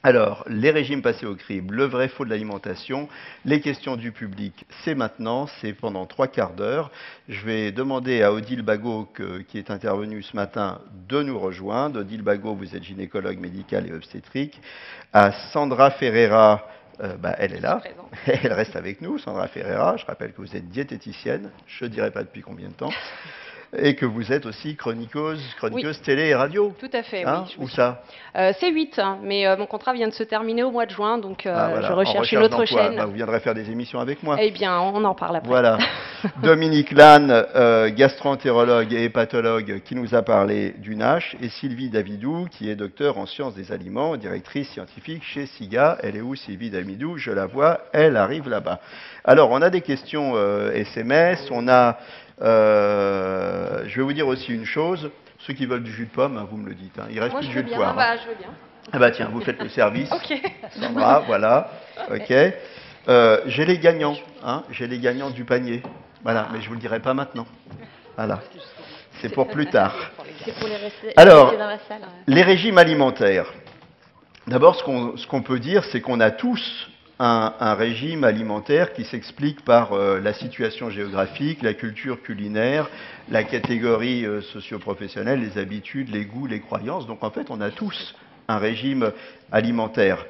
Alors, les régimes passés au crible, le vrai faux de l'alimentation, les questions du public, c'est maintenant, c'est pendant 3 quarts d'heure. Je vais demander à Odile Bagot, qui est intervenue ce matin, de nous rejoindre. Odile Bagot, vous êtes gynécologue médicale et obstétrique. À Sandra Ferreira, elle est là, elle reste avec nous, Sandra Ferreira. Je rappelle que vous êtes diététicienne, je ne dirai pas depuis combien de temps, et que vous êtes aussi chroniqueuse Oui, télé et radio. tout à fait, Hein, oui. où ça? C'est 8, hein, mais mon contrat vient de se terminer au mois de juin, donc Ah je voilà, en recherche une recherche autre d'emploi. chaîne. Vous viendrez faire des émissions avec moi. Eh bien, on en parle après. Voilà. Dominique Lannes, gastro-entérologue et hépatologue, qui nous a parlé du NASH, et Sylvie Davidou, qui est docteur en sciences des aliments, directrice scientifique chez SIGA. Elle est où, Sylvie Davidou? Je la vois, elle arrive là-bas. Alors, on a des questions SMS, on a... je vais vous dire aussi une chose, ceux qui veulent du jus de pomme, hein, vous me le dites, hein. Il reste Moi, plus je de veux jus de bien. poire. Bah, je veux bien. Ah bah tiens, vous faites le service. Ok. Sandra, voilà. Ok. J'ai les gagnants, hein. J'ai les gagnants du panier. Voilà, mais je vous le dirai pas maintenant. Voilà. C'est pour plus tard. C'est pour les rester Alors, dans la salle. les régimes alimentaires. D'abord, ce qu'on peut dire, c'est qu'on a tous un régime alimentaire qui s'explique par la situation géographique, la culture culinaire, la catégorie socio-professionnelle, les habitudes, les goûts, les croyances. Donc en fait, on a tous un régime alimentaire.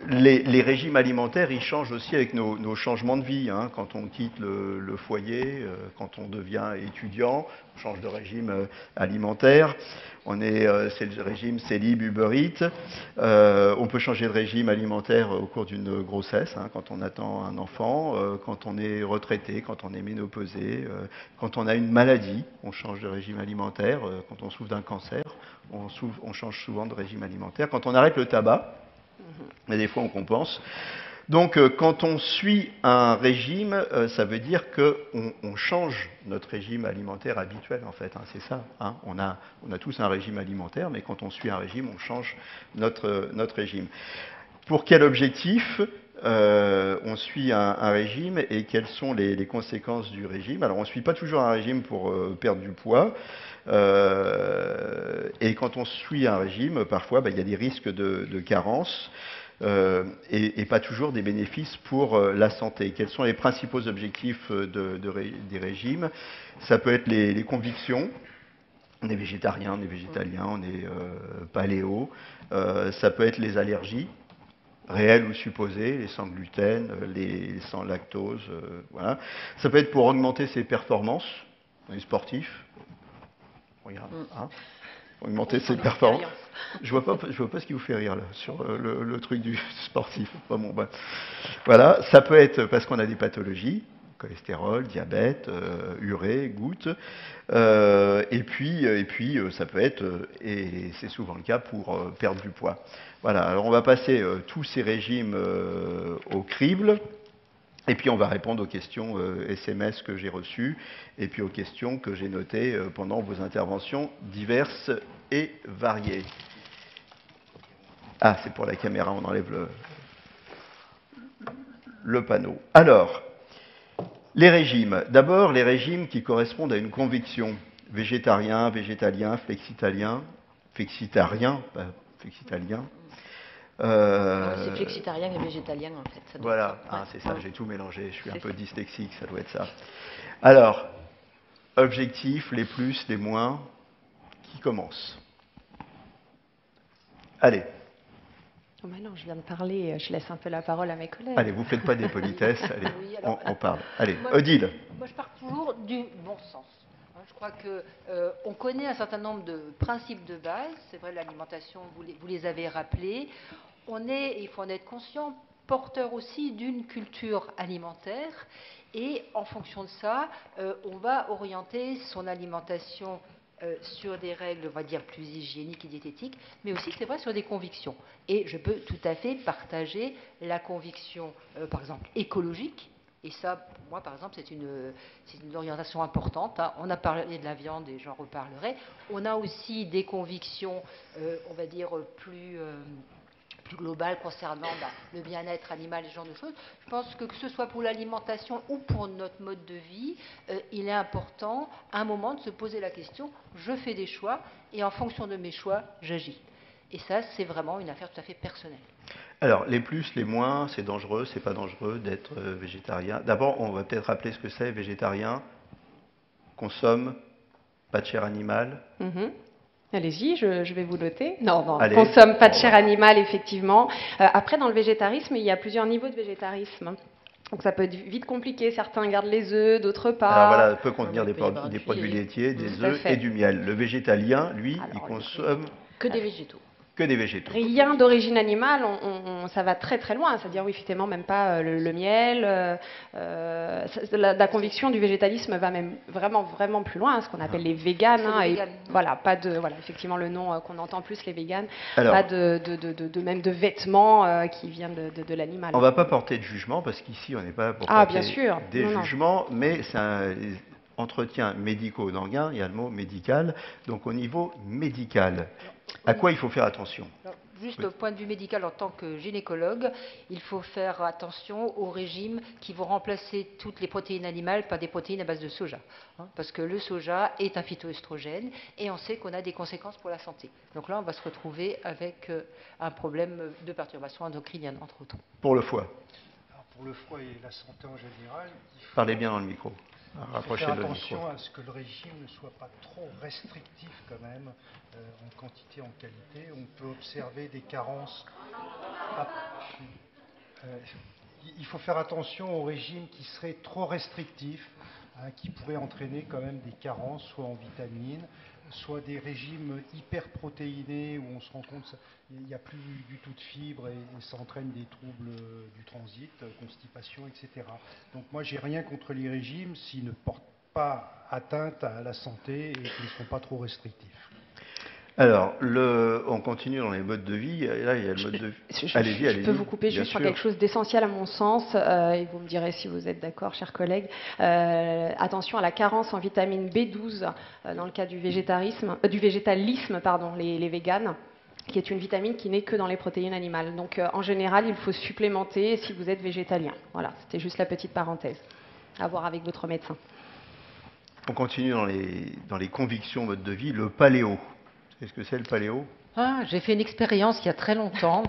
Les régimes alimentaires, ils changent aussi avec nos changements de vie. Hein. Quand on quitte le foyer, quand on devient étudiant, on change de régime alimentaire. C'est le régime Célib, Uber Eats. On peut changer de régime alimentaire au cours d'une grossesse, hein, quand on attend un enfant, quand on est retraité, quand on est ménopausé, quand on a une maladie, on change de régime alimentaire. Quand on souffre d'un cancer, on change souvent de régime alimentaire. Quand on arrête le tabac, mais des fois on compense. Donc quand on suit un régime, ça veut dire qu'on change notre régime alimentaire habituel en fait, hein, c'est ça. Hein. On a tous un régime alimentaire, mais quand on suit un régime, on change notre régime. Pour quel objectif on suit un régime et quelles sont les conséquences du régime? Alors on ne suit pas toujours un régime pour perdre du poids. Et quand on suit un régime, parfois, il y a des risques de carence et pas toujours des bénéfices pour la santé. Quels sont les principaux objectifs des régimes? Ça peut être les convictions. On est végétarien, on est végétalien, on est paléo. Ça peut être les allergies, réelles ou supposées, les sans gluten, les sans lactose. Voilà. Ça peut être pour augmenter ses performances. On est sportif. Regarde, hein, pour augmenter ses performances. Je vois pas ce qui vous fait rire là, sur le truc du sportif. Bon, voilà, ça peut être parce qu'on a des pathologies, cholestérol, diabète, urée, goutte, et puis ça peut être, et c'est souvent le cas, pour perdre du poids. Voilà, alors on va passer tous ces régimes au crible. Et puis on va répondre aux questions SMS que j'ai reçues et puis aux questions que j'ai notées pendant vos interventions diverses et variées. Ah, c'est pour la caméra, on enlève le panneau. Alors, les régimes. D'abord, les régimes qui correspondent à une conviction. Végétarien, végétalien, flexitarien, pas flexitalien. C'est flexitarien et végétalien en fait. Voilà, ah, c'est ça, j'ai tout mélangé, je suis un peu dyslexique, ça doit être ça. Alors, objectifs, les plus, les moins, qui commence? Allez. Oh, mais non, je viens de parler, je laisse un peu la parole à mes collègues. Allez, vous ne faites pas des politesses, allez, Oui, alors, on parle. Allez, Odile. Moi, je pars toujours du bon sens. Je crois qu'on connaît un certain nombre de principes de base. C'est vrai, l'alimentation, vous les avez rappelés. Il faut en être conscient, porteur aussi d'une culture alimentaire. Et en fonction de ça, on va orienter son alimentation sur des règles, on va dire, plus hygiéniques et diététiques, mais aussi, c'est vrai, sur des convictions. Et je peux tout à fait partager la conviction, par exemple, écologique. Et ça, pour moi, par exemple, c'est une orientation importante. Hein. On a parlé de la viande et j'en reparlerai. On a aussi des convictions, on va dire, plus globales concernant le bien-être animal et ce genre de choses. Je pense que ce soit pour l'alimentation ou pour notre mode de vie, il est important, à un moment, de se poser la question, je fais des choix et en fonction de mes choix, j'agis. Et ça, c'est vraiment une affaire tout à fait personnelle. Alors, les plus, les moins, c'est dangereux, c'est pas dangereux d'être végétarien. D'abord, on va peut-être rappeler ce que c'est, végétarien. Consomme pas de chair animale. Allez-y, je vais vous noter. Non, non, Allez. consomme pas de chair animale, effectivement. Après, dans le végétarisme, il y a plusieurs niveaux de végétarisme. Donc ça peut être vite compliqué. Certains gardent les œufs, d'autres pas. Alors voilà, peut contenir Il peut y avoir des du produits lait. laitiers, des Tout à œufs fait. et du miel. Le végétalien, lui, il Alors, consomme Que des végétaux. que des végétaux. Rien d'origine animale, ça va très très loin. C'est-à-dire, oui, effectivement, même pas le miel. La conviction du végétalisme va même vraiment, vraiment plus loin, ce qu'on appelle les véganes. C'est les Et véganes. voilà, pas de, voilà, effectivement, le nom qu'on entend plus, les véganes. Alors, Pas même de vêtements qui viennent de l'animal. on ne va pas porter de jugement, parce qu'ici, on n'est pas pour Ah, porter bien sûr. des Non, non. jugements, mais c'est un entretien médico-danguin, il y a le mot médical. Donc au niveau médical, à quoi il faut faire attention? Alors, juste Oui. au point de vue médical, en tant que gynécologue, il faut faire attention aux régimes qui vont remplacer toutes les protéines animales par des protéines à base de soja. Parce que le soja est un phytoœstrogène et on sait qu'on a des conséquences pour la santé. Donc là, on va se retrouver avec un problème de perturbation endocrinienne, entre autres. Pour le foie. Alors, pour le foie et la santé en général, Parlez bien dans le micro. il faut Rapprochez faire le attention micro. à ce que le régime ne soit pas trop restrictif quand même, en quantité, en qualité. On peut observer des carences. Ah, il faut faire attention au régime qui serait trop restrictif, qui pourrait entraîner quand même des carences, soit en vitamines, soit des régimes hyperprotéinés où on se rend compte qu'il n'y a plus du tout de fibres et ça entraîne des troubles du transit, constipation, etc. Donc moi, j'ai rien contre les régimes s'ils ne portent pas atteinte à la santé et qu'ils ne sont pas trop restrictifs. Alors, on continue dans les modes de vie. Et là, il y a le mode de vie. Allez-y, allez-y. Je peux vous couper bien juste sur sûr. quelque chose d'essentiel à mon sens, et vous me direz si vous êtes d'accord, chers collègues. Attention à la carence en vitamine B12 dans le cas du végétalisme, les véganes, qui est une vitamine qui n'est que dans les protéines animales. Donc, en général, il faut supplémenter si vous êtes végétalien. Voilà, c'était juste la petite parenthèse. À voir avec votre médecin. On continue dans les convictions mode de vie. Le paléo. Qu'est-ce que c'est le paléo? J'ai fait une expérience il y a très longtemps.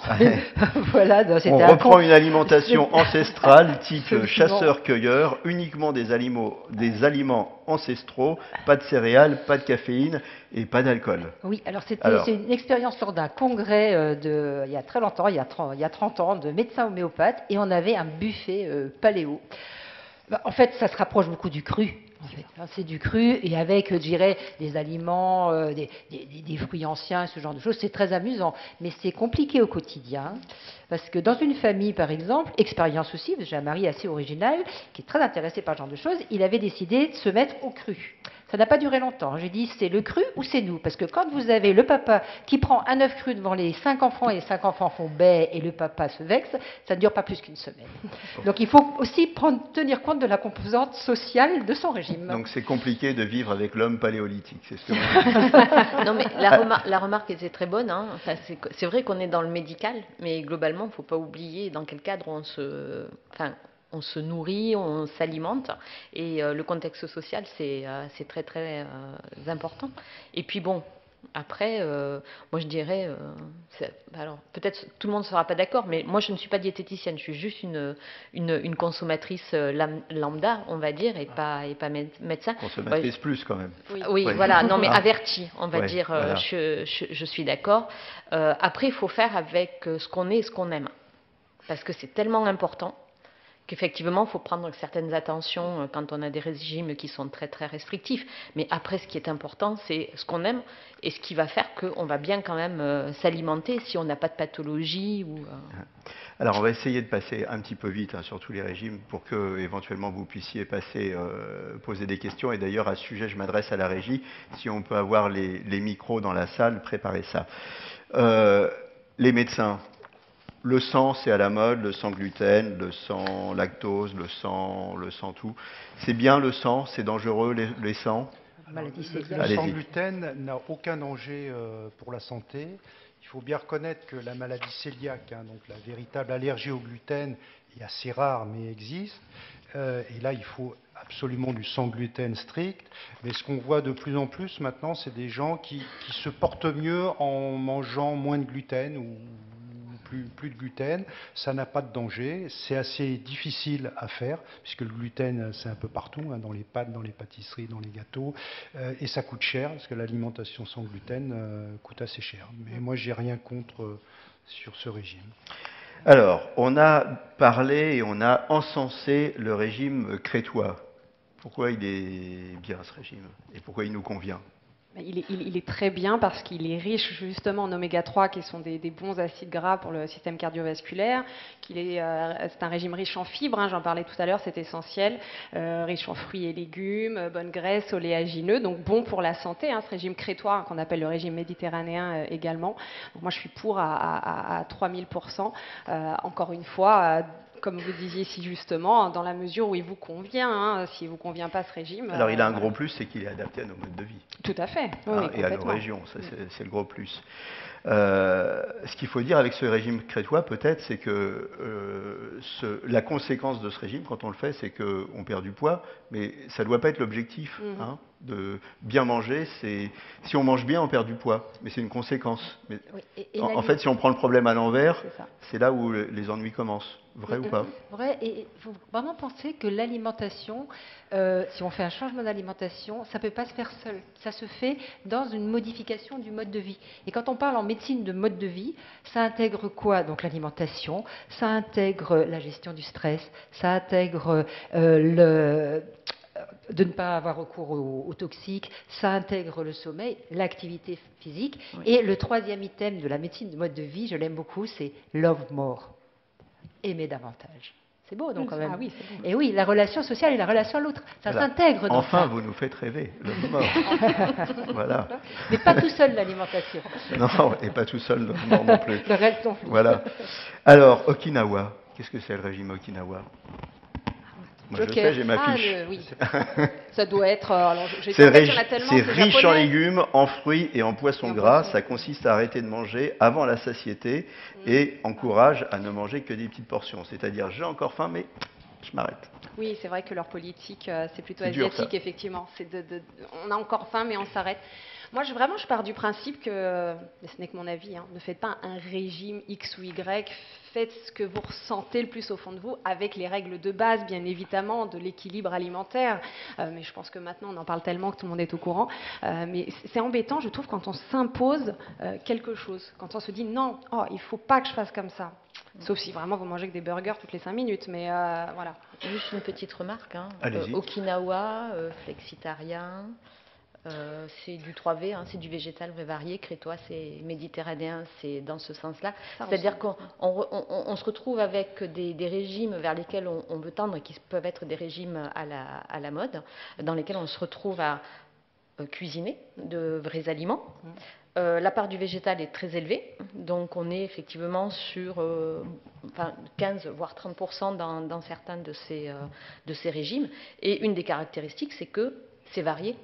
Voilà, On reprend une alimentation ancestrale, type Absolument. chasseur-cueilleur, uniquement des aliments ancestraux, pas de céréales, pas de caféine et pas d'alcool. Oui, alors c'est Alors. une expérience lors d'un congrès il y a très longtemps, il y a 30 ans, de médecins homéopathes, et on avait un buffet paléo. En fait, ça se rapproche beaucoup du cru. En fait, c'est du cru, et avec, je dirais, des aliments, des fruits anciens, ce genre de choses. C'est très amusant, mais c'est compliqué au quotidien, parce que dans une famille, par exemple, expérience aussi, j'ai un mari assez original, qui est très intéressé par ce genre de choses, il avait décidé de se mettre au cru. Ça n'a pas duré longtemps. J'ai dit, c'est le cru ou c'est nous? Parce que quand vous avez le papa qui prend un œuf cru devant les 5 enfants et les 5 enfants font bé et le papa se vexe, ça ne dure pas plus qu'une semaine. Donc il faut aussi tenir compte de la composante sociale de son régime. Donc c'est compliqué de vivre avec l'homme paléolithique, c'est ce que vous dites. Non, mais la remarque était très bonne. Hein. Enfin, c'est vrai qu'on est dans le médical, mais globalement, il ne faut pas oublier dans quel cadre on se nourrit, on s'alimente, et le contexte social, c'est très très important. Et puis bon, après, moi je dirais, alors peut-être tout le monde ne sera pas d'accord, mais moi je ne suis pas diététicienne, je suis juste une consommatrice lambda, on va dire, et pas médecin. Consommatrice plus quand même. Oui, Ouais. voilà, non mais Ah. avertie, on va Ouais, dire, voilà. je suis d'accord. Après, il faut faire avec ce qu'on est et ce qu'on aime, parce que c'est tellement important qu'effectivement, il faut prendre certaines attentions quand on a des régimes qui sont très très restrictifs. Mais après, ce qui est important, c'est ce qu'on aime et ce qui va faire qu'on va bien quand même s'alimenter si on n'a pas de pathologie. Alors on va essayer de passer un petit peu vite sur tous les régimes pour que éventuellement vous puissiez poser des questions. Et d'ailleurs à ce sujet, je m'adresse à la régie. Si on peut avoir les micros dans la salle, préparez ça. Les médecins. Le sang, c'est à la mode, le sang gluten, le sang lactose, le sang tout. C'est bien le sang, c'est dangereux les sangs? Maladie Le cœliaque. sang Allez-y. gluten n'a aucun danger pour la santé. Il faut bien reconnaître que la maladie cœliaque, donc la véritable allergie au gluten, est assez rare mais existe. Et là, il faut absolument du sans gluten strict. Mais ce qu'on voit de plus en plus maintenant, c'est des gens qui se portent mieux en mangeant moins de gluten ou plus de gluten. Ça n'a pas de danger. C'est assez difficile à faire, puisque le gluten, c'est un peu partout, hein, dans les pâtes, dans les pâtisseries, dans les gâteaux. Et ça coûte cher, parce que l'alimentation sans gluten coûte assez cher. Mais moi, j'ai rien contre sur ce régime. Alors, on a parlé et on a encensé le régime crétois. Pourquoi il est bien, ce régime? Et pourquoi il nous convient? Il est très bien parce qu'il est riche justement en oméga 3 qui sont des bons acides gras pour le système cardiovasculaire. C'est un régime riche en fibres, hein, j'en parlais tout à l'heure, c'est essentiel. Riche en fruits et légumes, bonne graisse, oléagineux, donc bon pour la santé. Hein, ce régime crétois hein, qu'on appelle le régime méditerranéen également. Donc moi je suis pour à 3000%. Encore une fois, comme vous disiez si justement, dans la mesure où il vous convient. Hein, s'il ne vous convient pas ce régime. Alors il a un gros plus, c'est qu'il est adapté à nos modes de vie. Tout à fait. Oui, Hein, et à nos régions, ça c'est le gros plus. Ce qu'il faut dire avec ce régime crétois, peut-être, c'est que la conséquence de ce régime, quand on le fait, c'est qu'on perd du poids, mais ça ne doit pas être l'objectif. Hein, de bien manger, si on mange bien, on perd du poids, mais c'est une conséquence. Mais en fait, si on prend le problème à l'envers, c'est là où les ennuis commencent. Vrai ou pas? Vrai, et il faut vraiment penser que l'alimentation, si on fait un changement d'alimentation, ça ne peut pas se faire seul. Ça se fait dans une modification du mode de vie. Et quand on parle en médecine de mode de vie, ça intègre quoi? Donc l'alimentation, ça intègre la gestion du stress, ça intègre de ne pas avoir recours aux toxiques, ça intègre le sommeil, l'activité physique. Oui. Et le troisième item de la médecine de mode de vie, je l'aime beaucoup, c'est love more. Aimer davantage. C'est beau, donc, quand même. Ah oui, c'est beau. Et oui, la relation sociale et la relation à l'autre, ça s'intègre. Enfin, vous nous faites rêver, love more. Voilà. Mais pas tout seul, l'alimentation. Non, et pas tout seul, love more non plus. Le reste non plus. Voilà. Alors, Okinawa, qu'est-ce que c'est le régime Okinawa? Moi, je sais, j'ai ma fiche. Oui. Ça doit être. C'est riche en légumes, en fruits et en poissons gras. Ça consiste à arrêter de manger avant la satiété et encourage à ne manger que des petites portions. C'est-à-dire, j'ai encore faim, mais je m'arrête. Oui, c'est vrai que leur politique, c'est plutôt asiatique, dur, effectivement. On a encore faim, mais on s'arrête. Moi, je pars du principe que, mais ce n'est que mon avis, hein, ne faites pas un régime X ou Y, faites ce que vous ressentez le plus au fond de vous, avec les règles de base, bien évidemment, de l'équilibre alimentaire. Mais je pense que maintenant, on en parle tellement que tout le monde est au courant. Mais c'est embêtant, je trouve, quand on s'impose quelque chose, quand on se dit non, il ne faut pas que je fasse comme ça. Sauf si vraiment vous mangez que des burgers toutes les 5 minutes, mais voilà. Juste une petite remarque. Hein. Allez-y. Okinawa, flexitarien. C'est du 3V, hein, c'est du végétal varié. Crétois, c'est méditerranéen, c'est dans ce sens-là. C'est-à-dire qu'on se retrouve avec des régimes vers lesquels on veut tendre, qui peuvent être des régimes à la mode, dans lesquels on se retrouve à cuisiner de vrais aliments. La part du végétal est très élevée, donc on est effectivement sur 15 voire 30% dans certains de ces régimes. Et une des caractéristiques, c'est que c'est varié.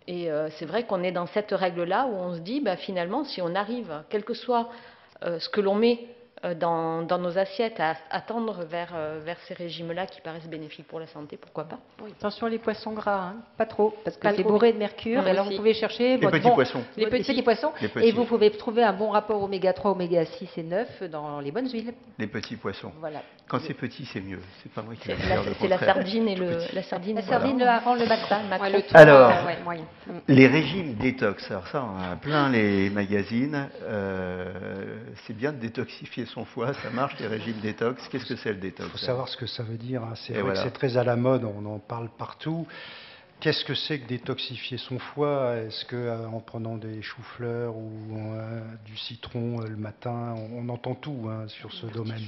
Et c'est vrai qu'on est dans cette règle-là où on se dit, finalement, si on arrive, quel que soit ce que l'on met dans nos assiettes, à tendre vers ces régimes-là qui paraissent bénéfiques pour la santé, pourquoi pas? Oui. Attention les poissons gras, hein. Pas trop, parce que c'est bourré de mercure. Alors vous pouvez chercher les petits poissons. Les petits poissons. Et vous pouvez trouver un bon rapport oméga 3, oméga 6 et 9 dans les bonnes huiles. Les petits poissons. Voilà. Quand c'est petit, c'est mieux. C'est pas moi qui vais dire le contraire. C'est la sardine et la sardine. La sardine, le hareng, le matin, le macro. Alors, les régimes détox. Alors ça, on a plein les magazines. C'est bien de détoxifier son foie. Ça marche, les régimes détox. Qu'est-ce que c'est le détox? Il faut savoir ce que ça veut dire. Hein. C'est vrai que c'est très à la mode. On en parle partout. Qu'est-ce que c'est que détoxifier son foie? Est-ce qu'en prenant des choux-fleurs ou du citron le matin, on entend tout sur ce domaine.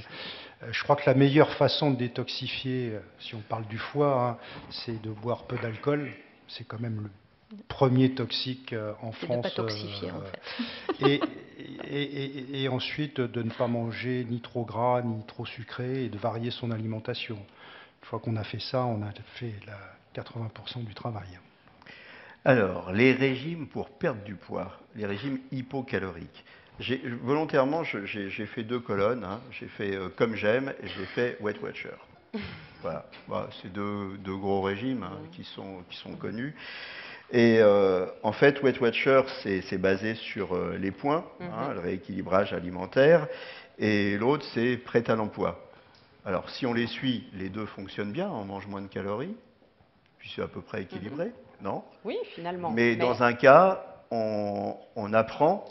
Je crois que la meilleure façon de détoxifier, si on parle du foie, c'est de boire peu d'alcool. C'est quand même le premier toxique en France. De ne pas toxifier, en fait. Et ensuite, de ne pas manger ni trop gras, ni trop sucré, et de varier son alimentation. Une fois qu'on a fait ça, on a fait 80% du travail. Alors, les régimes pour perdre du poids, les régimes hypocaloriques. Volontairement, j'ai fait 2 colonnes. J'ai fait Comme j'aime et j'ai fait Weight Watcher. Voilà, bah, c'est deux gros régimes hein, qui sont connus. Et en fait, Weight Watcher, c'est basé sur les points, hein, le rééquilibrage alimentaire, et l'autre, c'est Prêt à l'emploi. Alors, si on les suit, les deux fonctionnent bien, on mange moins de calories, puis c'est à peu près équilibré, non? Oui, finalement. Mais dans un cas, on apprend,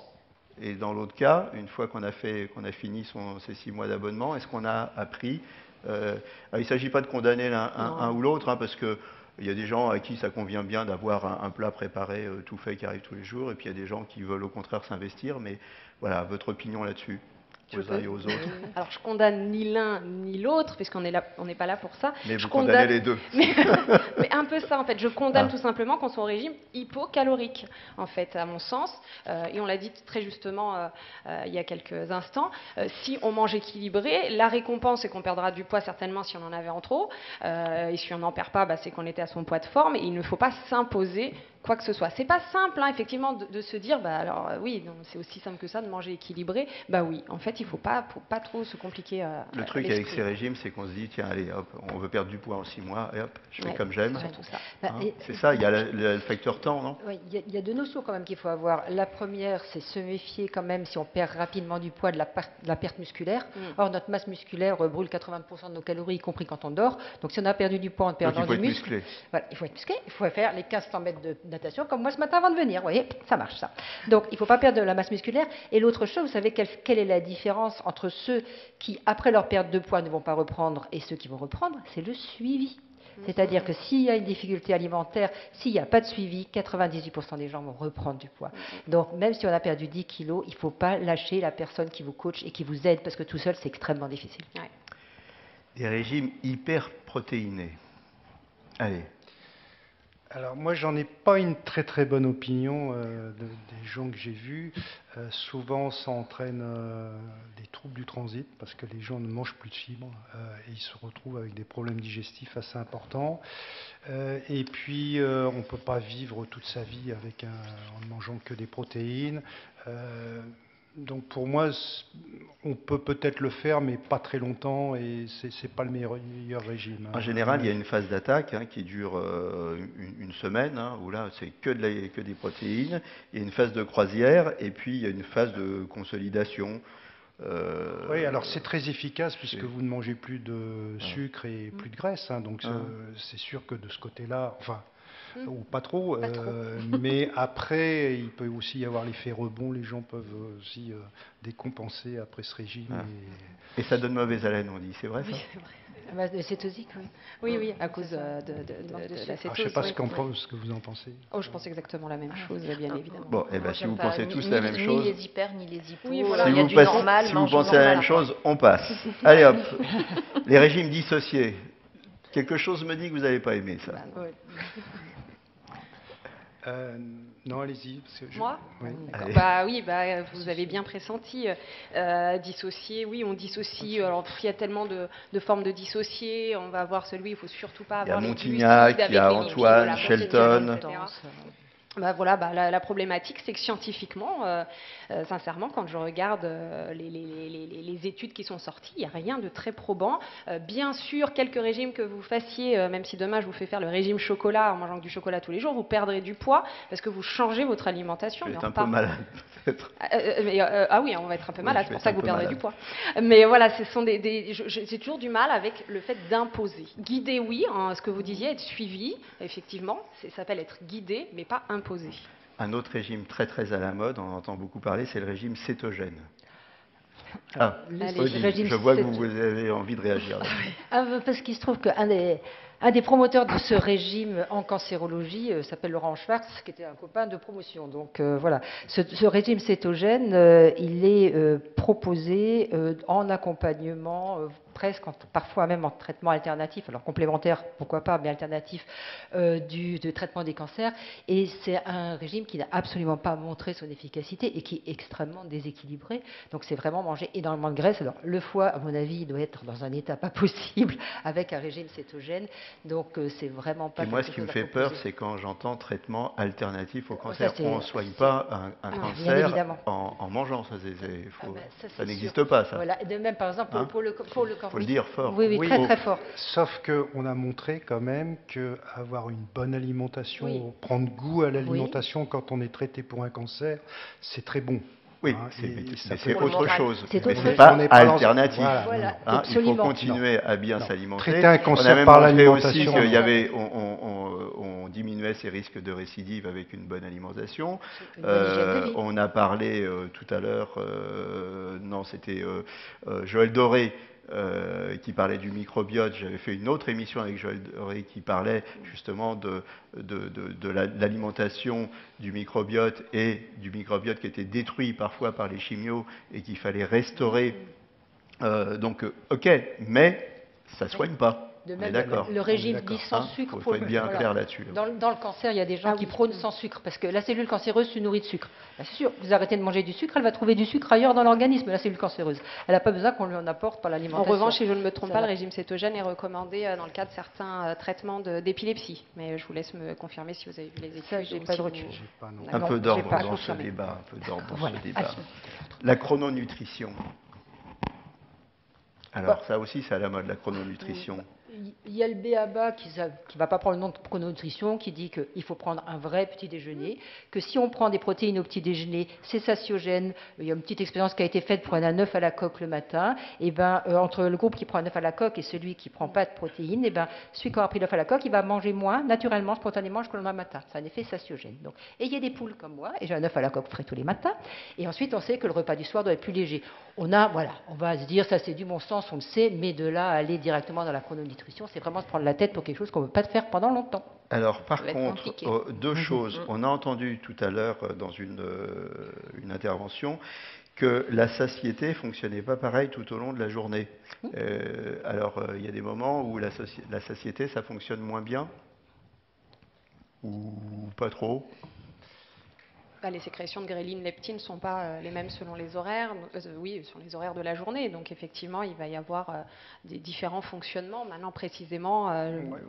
et dans l'autre cas, une fois qu'on a fini ses 6 mois d'abonnement, est-ce qu'on a appris il ne s'agit pas de condamner un ou l'autre, hein, parce qu'il y a des gens à qui ça convient bien d'avoir un plat préparé tout fait qui arrive tous les jours, et puis il y a des gens qui veulent au contraire s'investir. Mais voilà, votre opinion là-dessus, aux uns et aux autres. Alors, je condamne ni l'un ni l'autre, puisqu'on n'est pas là pour ça. Mais vous condamnez les deux. Mais un peu ça, en fait. Je condamne tout simplement qu'on soit au régime hypocalorique, en fait, à mon sens. Et on l'a dit très justement il y a quelques instants. Si on mange équilibré, la récompense, c'est qu'on perdra du poids certainement si on en avait en trop. Et si on n'en perd pas, c'est qu'on était à son poids de forme. Et il ne faut pas s'imposer quoi que ce soit. C'est pas simple, hein, effectivement, de se dire, alors oui, c'est aussi simple que ça de manger équilibré. Bah oui, en fait, il faut pas trop se compliquer. Le truc avec ces régimes, c'est qu'on se dit, tiens, allez, hop, on veut perdre du poids en 6 mois, et hop, je fais comme j'aime. C'est ça, il y a le facteur temps, non? Oui, il y a deux notions quand même qu'il faut avoir. La première, c'est se méfier quand même si on perd rapidement du poids de la perte musculaire. Or, notre masse musculaire brûle 80% de nos calories, y compris quand on dort. Donc, si on a perdu du poids en perdant du muscle, voilà, il faut être musclé. Il faut faire les 1500 mètres de natation, comme moi ce matin avant de venir. Vous voyez, ça marche ça. Donc, il ne faut pas perdre de la masse musculaire. Et l'autre chose, vous savez quelle est la différence entre ceux qui, après leur perte de poids, ne vont pas reprendre et ceux qui vont reprendre? C'est le suivi. C'est-à-dire que s'il y a une difficulté alimentaire, s'il n'y a pas de suivi, 98% des gens vont reprendre du poids. Donc, même si on a perdu 10 kilos, il ne faut pas lâcher la personne qui vous coach et qui vous aide, parce que tout seul, c'est extrêmement difficile. Ouais. Des régimes hyper protéinés. Allez. Alors moi, j'en ai pas une très très bonne opinion des gens que j'ai vus. Souvent, ça entraîne des troubles du transit parce que les gens ne mangent plus de fibres et ils se retrouvent avec des problèmes digestifs assez importants. Et puis, on ne peut pas vivre toute sa vie en ne mangeant que des protéines. Donc pour moi, on peut peut-être le faire, mais pas très longtemps, et c'est pas le meilleur régime. En général, il y a une phase d'attaque qui dure une semaine, où là, c'est que des protéines. Il y a une phase de croisière, et puis il y a une phase de consolidation. Oui, alors c'est très efficace puisque vous ne mangez plus de sucre et plus de graisse, donc c'est sûr que de ce côté-là, enfin, ou pas trop, mais après, il peut aussi y avoir l'effet rebond, les gens peuvent aussi décompenser après ce régime. Et ça donne mauvaise haleine, on dit, c'est vrai ça? Oui, c'est vrai. Le cétosique, oui. Oui, à cause de la cétose. Je ne sais pas ce que vous en pensez. Oh, je pense exactement la même chose, bien évidemment. Bon, si vous pensez tous la même chose... Ni les hyper, ni les hypo. Oui, voilà. Si vous pensez la même chose, on passe. Allez hop, les régimes dissociés. Quelque chose me dit que vous n'avez pas aimé ça. Non, allez-y. Moi oui. Vous avez bien pressenti. Dissocier, oui, on dissocie. Alors, il y a tellement de formes de dissocier. On va voir celui, il ne faut surtout pas avoir les glucides. Il y a Montignac, il y a avec les Antoine, lipides, Shelton. etc. La problématique, c'est que scientifiquement, sincèrement, quand je regarde les études qui sont sorties, il n'y a rien de très probant. Bien sûr, quelques régimes que vous fassiez, même si demain je vous fais faire le régime chocolat en mangeant du chocolat tous les jours, vous perdrez du poids parce que vous changez votre alimentation. Vous êtes un peu malade, peut-être. Oui, on va être un peu malade, c'est pour ça que vous perdrez du poids. Mais voilà, j'ai toujours du mal avec le fait d'imposer. Guider, oui, ce que vous disiez, être suivi, effectivement, ça s'appelle être guidé, mais pas imposé. Un autre régime très très à la mode, on en entend beaucoup parler, c'est le régime cétogène. Je vois que vous avez envie de réagir. Parce qu'il se trouve qu'un des promoteurs de ce régime en cancérologie s'appelle Laurent Schwartz, qui était un copain de promotion. Donc voilà, ce régime cétogène, il est proposé en accompagnement presque, parfois même en traitement alternatif, alors complémentaire, pourquoi pas, mais alternatif du traitement des cancers. Et c'est un régime qui n'a absolument pas montré son efficacité et qui est extrêmement déséquilibré. Donc c'est vraiment manger énormément de graisse. Alors le foie, à mon avis, doit être dans un état pas possible avec un régime cétogène. Donc, c'est vraiment pas Et moi, ce quelque qui me chose à fait peur, proposer. c'est quand j'entends traitement alternatif au Ça, cancer. c'est- On ne soigne pas un bien cancer évidemment. en mangeant. Ça, Ah ben, ça, ça c'est n'existe sûr. pas, ça. Voilà. Et de même, par exemple, Hein, pour le cancer. faut le dire fort. Oui, oui, Oui, très, très fort. Sauf qu'on a montré quand même qu'avoir une bonne alimentation, Oui. prendre goût à l'alimentation quand on est traité pour un cancer, c'est très bon. Oui, Hein, mais et ça c'est peut- Pour le autre moral. chose. C'est Mais autre c'est chose. pas On n'est pas dans- alternatif. Voilà, Voilà. non, non. Hein, il faut Absolument. continuer à bien Non. s'alimenter. Traiter un On cancer a même par montré aussi l'alimentation, qu'il y non. avait, on diminuait ses risques de récidive avec une bonne alimentation. Une bonne hygiène de vie. On a parlé tout à l'heure, non, c'était Joël Doré qui parlait du microbiote. J'avais fait une autre émission avec Joël Doré qui parlait justement de l'alimentation du microbiote et du microbiote qui était détruit parfois par les chimios et qu'il fallait restaurer. Donc, ok, mais ça ne soigne pas. De On est même, d'accord. le régime d'accord. dit sans sucre. Faut être bien voilà. clair là-dessus. Dans le cancer, il y a des gens Ah qui oui. prônent sans sucre, parce que la cellule cancéreuse se nourrit de sucre. Bien sûr, vous arrêtez de manger du sucre, elle va trouver du sucre ailleurs dans l'organisme, la cellule cancéreuse. Elle n'a pas besoin qu'on lui en apporte par En l'alimentation. revanche, si je ne me trompe Ça pas, va. le régime cétogène est recommandé dans le cadre de certains traitements d'épilepsie. Mais je vous laisse me confirmer si vous avez vu les études. Ça, j'ai ou pas si de vous- recul. J'ai pas, non. Un Non, peu j'ai d'ordre pas dans ce confirmé. débat. Un peu d'ordre dans Voilà. ce débat. Ah, La chrononutrition. Alors, ça aussi, c'est à la mode, la chrononutrition. Il y a le BABA qui ne va pas prendre le nom de chrononutrition, qui dit qu'il faut prendre un vrai petit déjeuner, que si on prend des protéines au petit déjeuner, c'est satiogène. Il y a une petite expérience qui a été faite pour un œuf à la coque le matin. Et ben, entre le groupe qui prend un œuf à la coque et celui qui ne prend pas de protéines, et ben, celui qui aura pris l'œuf à la coque, il va manger moins naturellement, spontanément, que le lendemain matin. C'est un effet satiogène. Donc, et il y a des poules comme moi, et j'ai un œuf à la coque frais tous les matins. Et ensuite, on sait que le repas du soir doit être plus léger. On va se dire, ça c'est du bon sens, on le sait, mais de là à aller directement dans la chrononutrition, c'est vraiment se prendre la tête pour quelque chose qu'on ne veut pas faire pendant longtemps. Alors, par Ça va être contre, compliqué. deux choses. On a entendu tout à l'heure dans une intervention que la satiété ne fonctionnait pas pareil tout au long de la journée. Il y a des moments où la satiété, ça fonctionne moins bien ou pas trop. Les sécrétions de gréline, leptine ne sont pas les mêmes selon les horaires, oui, sur les horaires de la journée. Donc effectivement, il va y avoir des différents fonctionnements. Maintenant, précisément,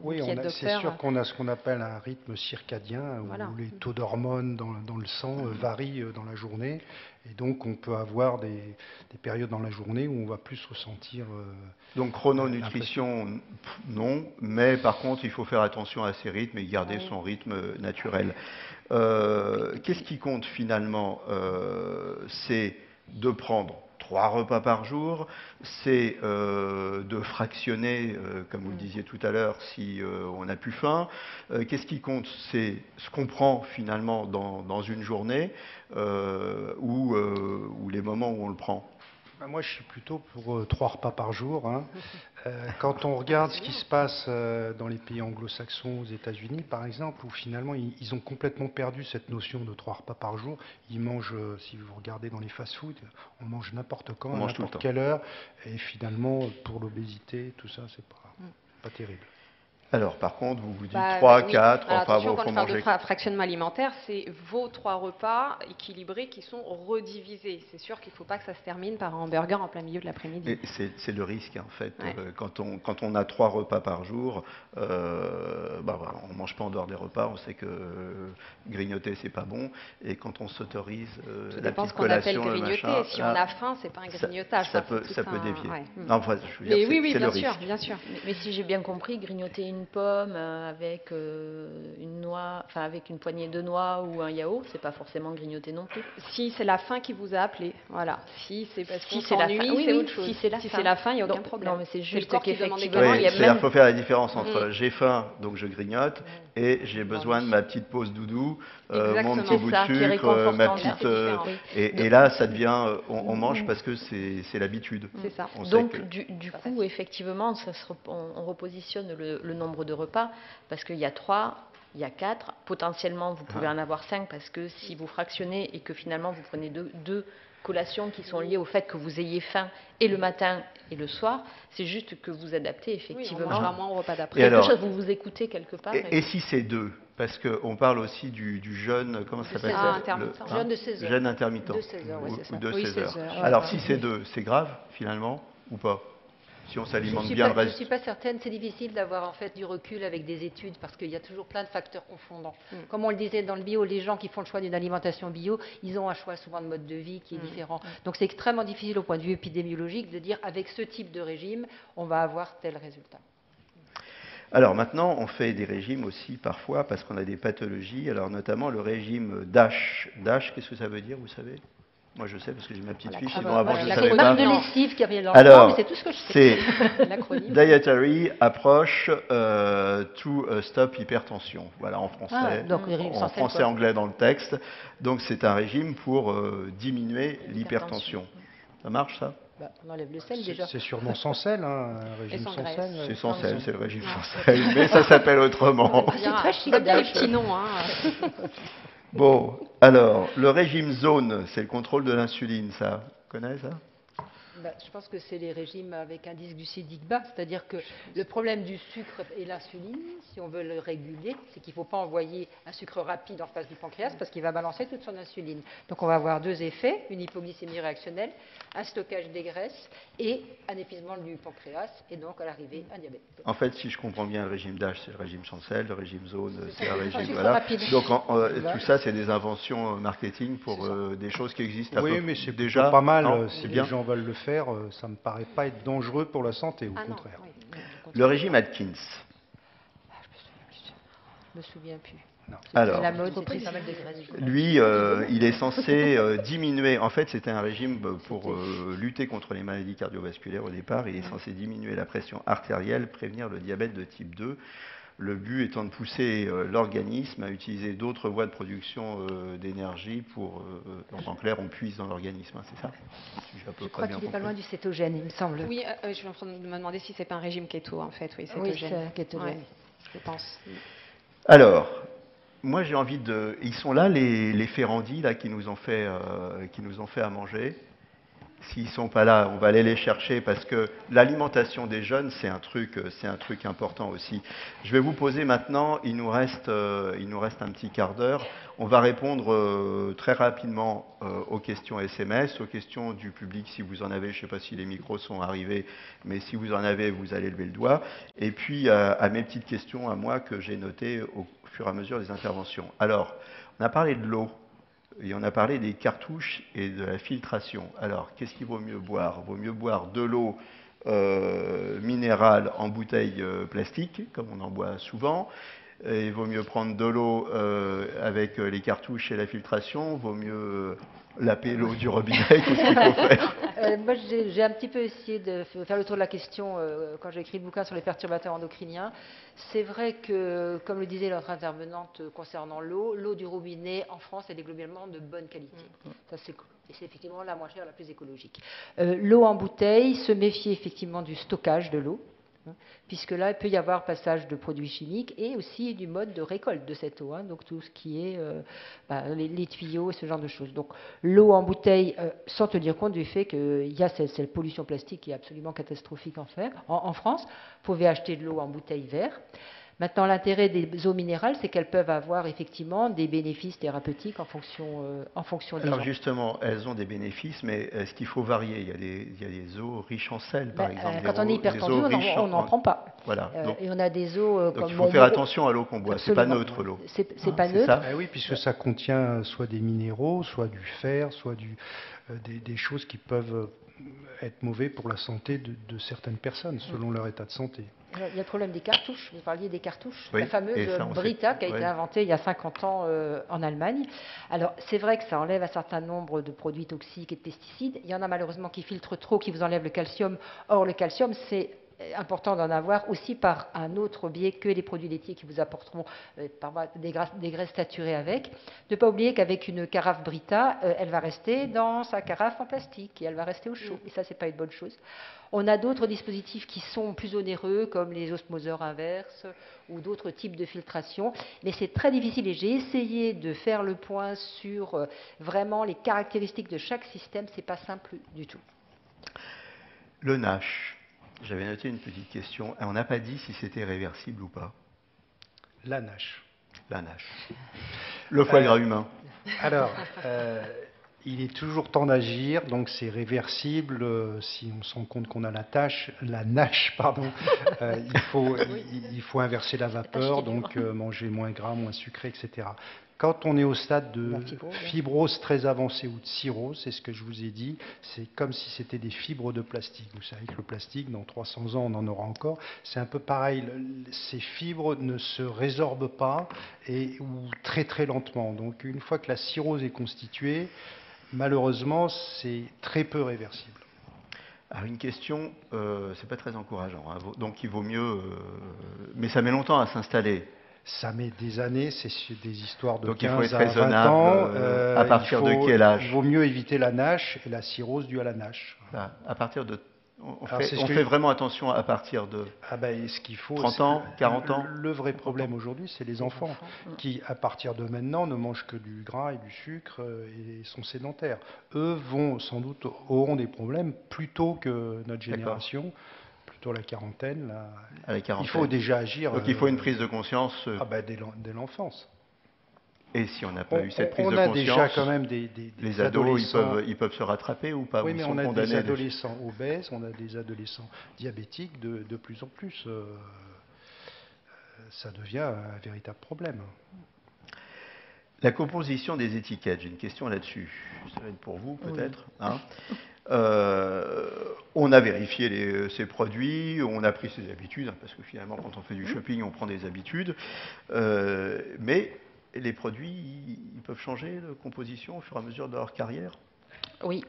Oui, qui êtes c'est docteur, sûr qu'on a ce qu'on appelle un rythme circadien, Voilà. où les taux d'hormones dans le sang varient dans la journée. Et donc, on peut avoir des périodes dans la journée où on va plus ressentir... Donc chrononutrition, non, mais par contre, il faut faire attention à ses rythmes et garder son rythme naturel. Qu'est-ce qui compte finalement? C'est de prendre 3 repas par jour, c'est de fractionner, comme vous le disiez tout à l'heure, si on n'a plus faim. Qu'est-ce qui compte? C'est ce qu'on prend finalement dans une journée ou les moments où on le prend. Moi, je suis plutôt pour 3 repas par jour. Hein. Quand on regarde ce qui se passe dans les pays anglo-saxons, aux États-Unis, par exemple, où finalement ils ont complètement perdu cette notion de 3 repas par jour. Ils mangent, si vous regardez dans les fast-foods, on mange n'importe quand, à n'importe quelle heure. Et finalement, pour l'obésité, tout ça, c'est pas terrible. Alors, par contre, vous vous dites 3, oui. 4, Alors, enfin attention, bon, quand faut on parle de manger. fractionnement alimentaire, c'est vos 3 repas équilibrés qui sont redivisés. C'est sûr qu'il ne faut pas que ça se termine par un hamburger en plein milieu de l'après-midi. Et c'est le risque, en fait. Ouais. Quand on a 3 repas par jour, on ne mange pas en dehors des repas, on sait que grignoter, c'est pas bon. Et quand on s'autorise Tout la dépend petite ce qu'on appelle collation, le grignoter. machin, Si on a faim, c'est pas un grignotage. ça quoi, peut, c'est ça tout peut un- dévier. ouais. Non, enfin, je veux dire, Mais oui, c'est bien le sûr, risque. bien sûr. Mais si j'ai bien compris, grignoter une pomme avec une noix, enfin avec une poignée de noix ou un yaourt, c'est pas forcément grignoter non plus. Si c'est la faim qui vous a appelé, voilà. Si c'est parce qu'on Si c'est la s'ennuie, faim, oui, c'est oui, autre chose. si c'est la faim. il n'y a aucun Donc, problème. non, mais c'est le juste corps qui demande qu'effectivement, également. il y a C'est-à-dire même- faut faire la différence entre j'ai faim, donc je grignote, et j'ai besoin de ma petite pause doudou, mon Exactement. petit bout de Ça, qui est sucre, réconfortant. ma Là, petite... c'est différent. et là, ça devient... on mange parce que c'est l'habitude. C'est ça. On sait Donc, que- du coup, effectivement, on repositionne le nombre de repas parce qu'il y a 3, il y a 4. Potentiellement, vous pouvez en avoir 5 parce que si vous fractionnez et que finalement vous prenez deux collations qui sont liées au fait que vous ayez faim et le matin et le soir, c'est juste que vous adaptez Oui, on effectivement. mangera moins au repas d'après. Et Quelque alors- chose, vous vous écoutez quelque part. Et si c'est 2? Parce qu'on parle aussi du jeûne, comment ça s'appelle? 16 heures. Intermittent. Jeûne de 16 heures. Jeûne intermittent. De 16 heures, oui, c'est ça. Ou de Oui, 16 heures. 16 heures. Alors si c'est 2, c'est grave finalement ou pas? si on Je s'alimente ne suis, bien, pas- je suis pas certaine, c'est difficile d'avoir en fait du recul avec des études parce qu'il y a toujours plein de facteurs confondants. Comme on le disait dans le bio, les gens qui font le choix d'une alimentation bio, ils ont un choix souvent de mode de vie qui est différent. Donc c'est extrêmement difficile au point de vue épidémiologique de dire avec ce type de régime, on va avoir tel résultat. Alors maintenant, on fait des régimes aussi parfois parce qu'on a des pathologies, alors notamment le régime DASH. DASH, qu'est-ce que ça veut dire, vous savez? Moi je sais parce que j'ai ma petite fiche, sinon avant je ne savais C'est pas. marque de lessive qui revient dans le temps, Alors, mais c'est tout ce que je sais. c'est L'acronyme. Dietary Approach to Stop Hypertension. Voilà en français, Ah, donc, régime en sans sel, français quoi. anglais dans le texte. Donc c'est un régime pour diminuer l'hypertension. Ça marche ça? Bah, on enlève le sel déjà. C'est sûrement sans sel, hein, un régime sans sans graisse. sel. C'est sans sel, c'est le régime sans sel, mais ça s'appelle autrement. C'est très chic, des Dash. petits noms. Hein. Bon, alors, le régime zone, c'est le contrôle de l'insuline, ça. Vous connaissez ça? Bah, je pense que c'est les régimes avec indice glucidique bas, c'est-à-dire que le problème du sucre et l'insuline, si on veut le réguler, c'est qu'il ne faut pas envoyer un sucre rapide en face du pancréas parce qu'il va balancer toute son insuline. Donc on va avoir deux effets, une hypoglycémie réactionnelle, un stockage des graisses et un épuisement du pancréas et donc à l'arrivée un diabète. En fait, si je comprends bien, le régime DASH, c'est le régime sans sel, le régime zone, c'est un un régime... sucre Voilà. rapide. Donc tout ça, c'est des inventions marketing pour des choses qui existent Oui, mais c'est déjà. déjà pas mal. Non, Si c'est les bien. gens veulent le faire, ça me paraît pas être dangereux pour la santé, au Ah non, contraire. oui. Le régime Atkins. Je me souviens plus. Alors, La mode, c'était pas mal de graisse. lui, il est censé diminuer. En fait, c'était un régime pour lutter contre les maladies cardiovasculaires au départ. Il est censé diminuer la pression artérielle, prévenir le diabète de type 2. Le but étant de pousser l'organisme à utiliser d'autres voies de production d'énergie pour, donc en clair, on puise dans l'organisme. Hein, c'est ça? Si j'ai à peu Je près crois bien qu'il est pas compris. loin du cétogène, il me semble. Oui, je suis en train de me demander si c'est pas un régime keto en fait. Oui, c'est Oui, ketogène. c'est kétogène. Ouais, je pense. Alors, moi j'ai envie de... Ils sont là, les Ferrandi, là, qui nous ont fait à manger. S'ils ne sont pas là, on va aller les chercher parce que l'alimentation des jeunes, c'est un truc important aussi. Je vais vous poser maintenant, il nous reste un petit quart d'heure. On va répondre très rapidement aux questions SMS, aux questions du public si vous en avez. Je ne sais pas si les micros sont arrivés, mais si vous en avez, vous allez lever le doigt. Et puis à mes petites questions à moi que j'ai notées au fur et à mesure des interventions. Alors, on a parlé de l'eau. Et on a parlé des cartouches et de la filtration. Alors, qu'est-ce qu'il vaut mieux boire? Il vaut mieux boire de l'eau minérale en bouteille plastique, comme on en boit souvent. Et il vaut mieux prendre de l'eau avec les cartouches et la filtration. Il vaut mieux laper l'eau du robinet. Qu'est-ce qu'il faut faire? Moi, j'ai un petit peu essayé de faire le tour de la question quand j'ai écrit le bouquin sur les perturbateurs endocriniens. C'est vrai que, comme le disait notre intervenante concernant l'eau du robinet en France, elle est globalement de bonne qualité. Ça, et c'est effectivement la moins chère, la plus écologique. L'eau en bouteille, se méfier effectivement du stockage de l'eau, puisque là, il peut y avoir passage de produits chimiques et aussi du mode de récolte de cette eau, donc tout ce qui est les tuyaux et ce genre de choses. Donc l'eau en bouteille, sans tenir compte du fait qu'il y a cette pollution plastique qui est absolument catastrophique en France. Vous pouvez acheter de l'eau en bouteille verte. Maintenant, l'intérêt des eaux minérales, c'est qu'elles peuvent avoir effectivement des bénéfices thérapeutiques en fonction des Alors gens. justement, elles ont des bénéfices, mais est-ce qu'il faut varier? Il y a des eaux riches en sel, par exemple. Quand on est hypertendu, on n'en prend pas. Voilà. Et on a des eaux Donc comme il faut faire attention à l'eau qu'on boit. C'est pas neutre l'eau. C'est pas C'est neutre. ça? Oui, puisque ça contient soit des minéraux, soit du fer, soit des choses qui peuvent être mauvais pour la santé de certaines personnes, selon leur état de santé. Il y a le problème des cartouches. Vous parliez des cartouches. Oui, La fameuse et ça, on Brita sait. qui a été Oui. inventée il y a 50 ans en Allemagne. Alors, c'est vrai que ça enlève un certain nombre de produits toxiques et de pesticides. Il y en a malheureusement qui filtrent trop, qui vous enlèvent le calcium. Or, le calcium, c'est important d'en avoir aussi par un autre biais que les produits laitiers qui vous apporteront des graisses saturées avec. Ne pas oublier qu'avec une carafe Brita, elle va rester dans sa carafe en plastique et elle va rester au chaud. Et ça, c'est pas une bonne chose. On a d'autres dispositifs qui sont plus onéreux, comme les osmoseurs inverses ou d'autres types de filtration, mais c'est très difficile et j'ai essayé de faire le point sur vraiment les caractéristiques de chaque système, c'est pas simple du tout. Le NASH. J'avais noté une petite question. On n'a pas dit si c'était réversible ou pas. La NASH. La NASH. Le foie gras humain. Alors, Il est toujours temps d'agir, donc c'est réversible. Si on se rend compte qu'on a la nage, pardon, il faut inverser la vapeur, donc manger moins gras, moins sucré, etc. Quand on est au stade de fibrose très avancée ou de cirrhose, c'est ce que je vous ai dit, c'est comme si c'était des fibres de plastique. Vous savez que le plastique, dans 300 ans, on en aura encore. C'est un peu pareil. Ces fibres ne se résorbent pas ou très très lentement. Donc une fois que la cirrhose est constituée, malheureusement, c'est très peu réversible. Alors une question, c'est pas très encourageant, hein. Donc il vaut mieux, mais ça met longtemps à s'installer. Ça met des années, c'est des histoires de donc 15 il faut être à 20 raisonnable, ans. à partir de quel âge? Il vaut mieux éviter la NASH et la cirrhose due à la NASH. À partir de... On Alors, fait vraiment attention à partir de ce qu'il faut, 30 ans, 40 ans. Le vrai problème aujourd'hui, c'est les enfants qui, à partir de maintenant, ne mangent que du gras et du sucre et sont sédentaires. Eux auront des problèmes plus tôt que notre génération. Plutôt la quarantaine, il faut déjà agir. Donc il faut une prise de conscience. Dès l'enfance. Et si on n'a pas eu cette prise de conscience, déjà quand même les ados, ils peuvent se rattraper ou pas? Oui, mais on a des adolescents obèses, on a des adolescents diabétiques de plus en plus. Ça devient un véritable problème. La composition des étiquettes, j'ai une question là-dessus. Ça va être pour vous peut-être. Oui. Hein. On a vérifié ces produits, on a pris ses habitudes, parce que finalement quand on fait du shopping, on prend des habitudes. Mais les produits, ils peuvent changer de composition au fur et à mesure de leur carrière? Oui.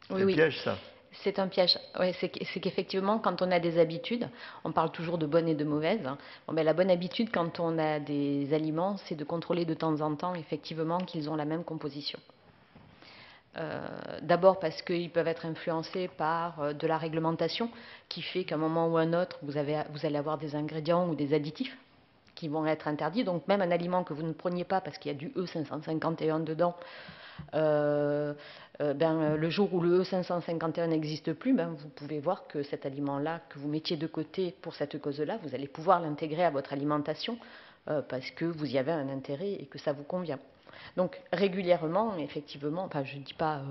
C'est un piège, ça? C'est un piège. Ouais, c'est qu'effectivement, quand on a des habitudes, on parle toujours de bonnes et de mauvaises. Hein. La bonne habitude, quand on a des aliments, c'est de contrôler de temps en temps, effectivement, qu'ils ont la même composition. D'abord parce qu'ils peuvent être influencés par de la réglementation qui fait qu'à un moment ou à un autre, vous allez avoir des ingrédients ou des additifs qui vont être interdits. Donc même un aliment que vous ne preniez pas parce qu'il y a du E551 dedans, le jour où le E551 n'existe plus, vous pouvez voir que cet aliment-là, que vous mettiez de côté pour cette cause-là, vous allez pouvoir l'intégrer à votre alimentation parce que vous y avez un intérêt et que ça vous convient. Donc régulièrement, effectivement, je ne dis pas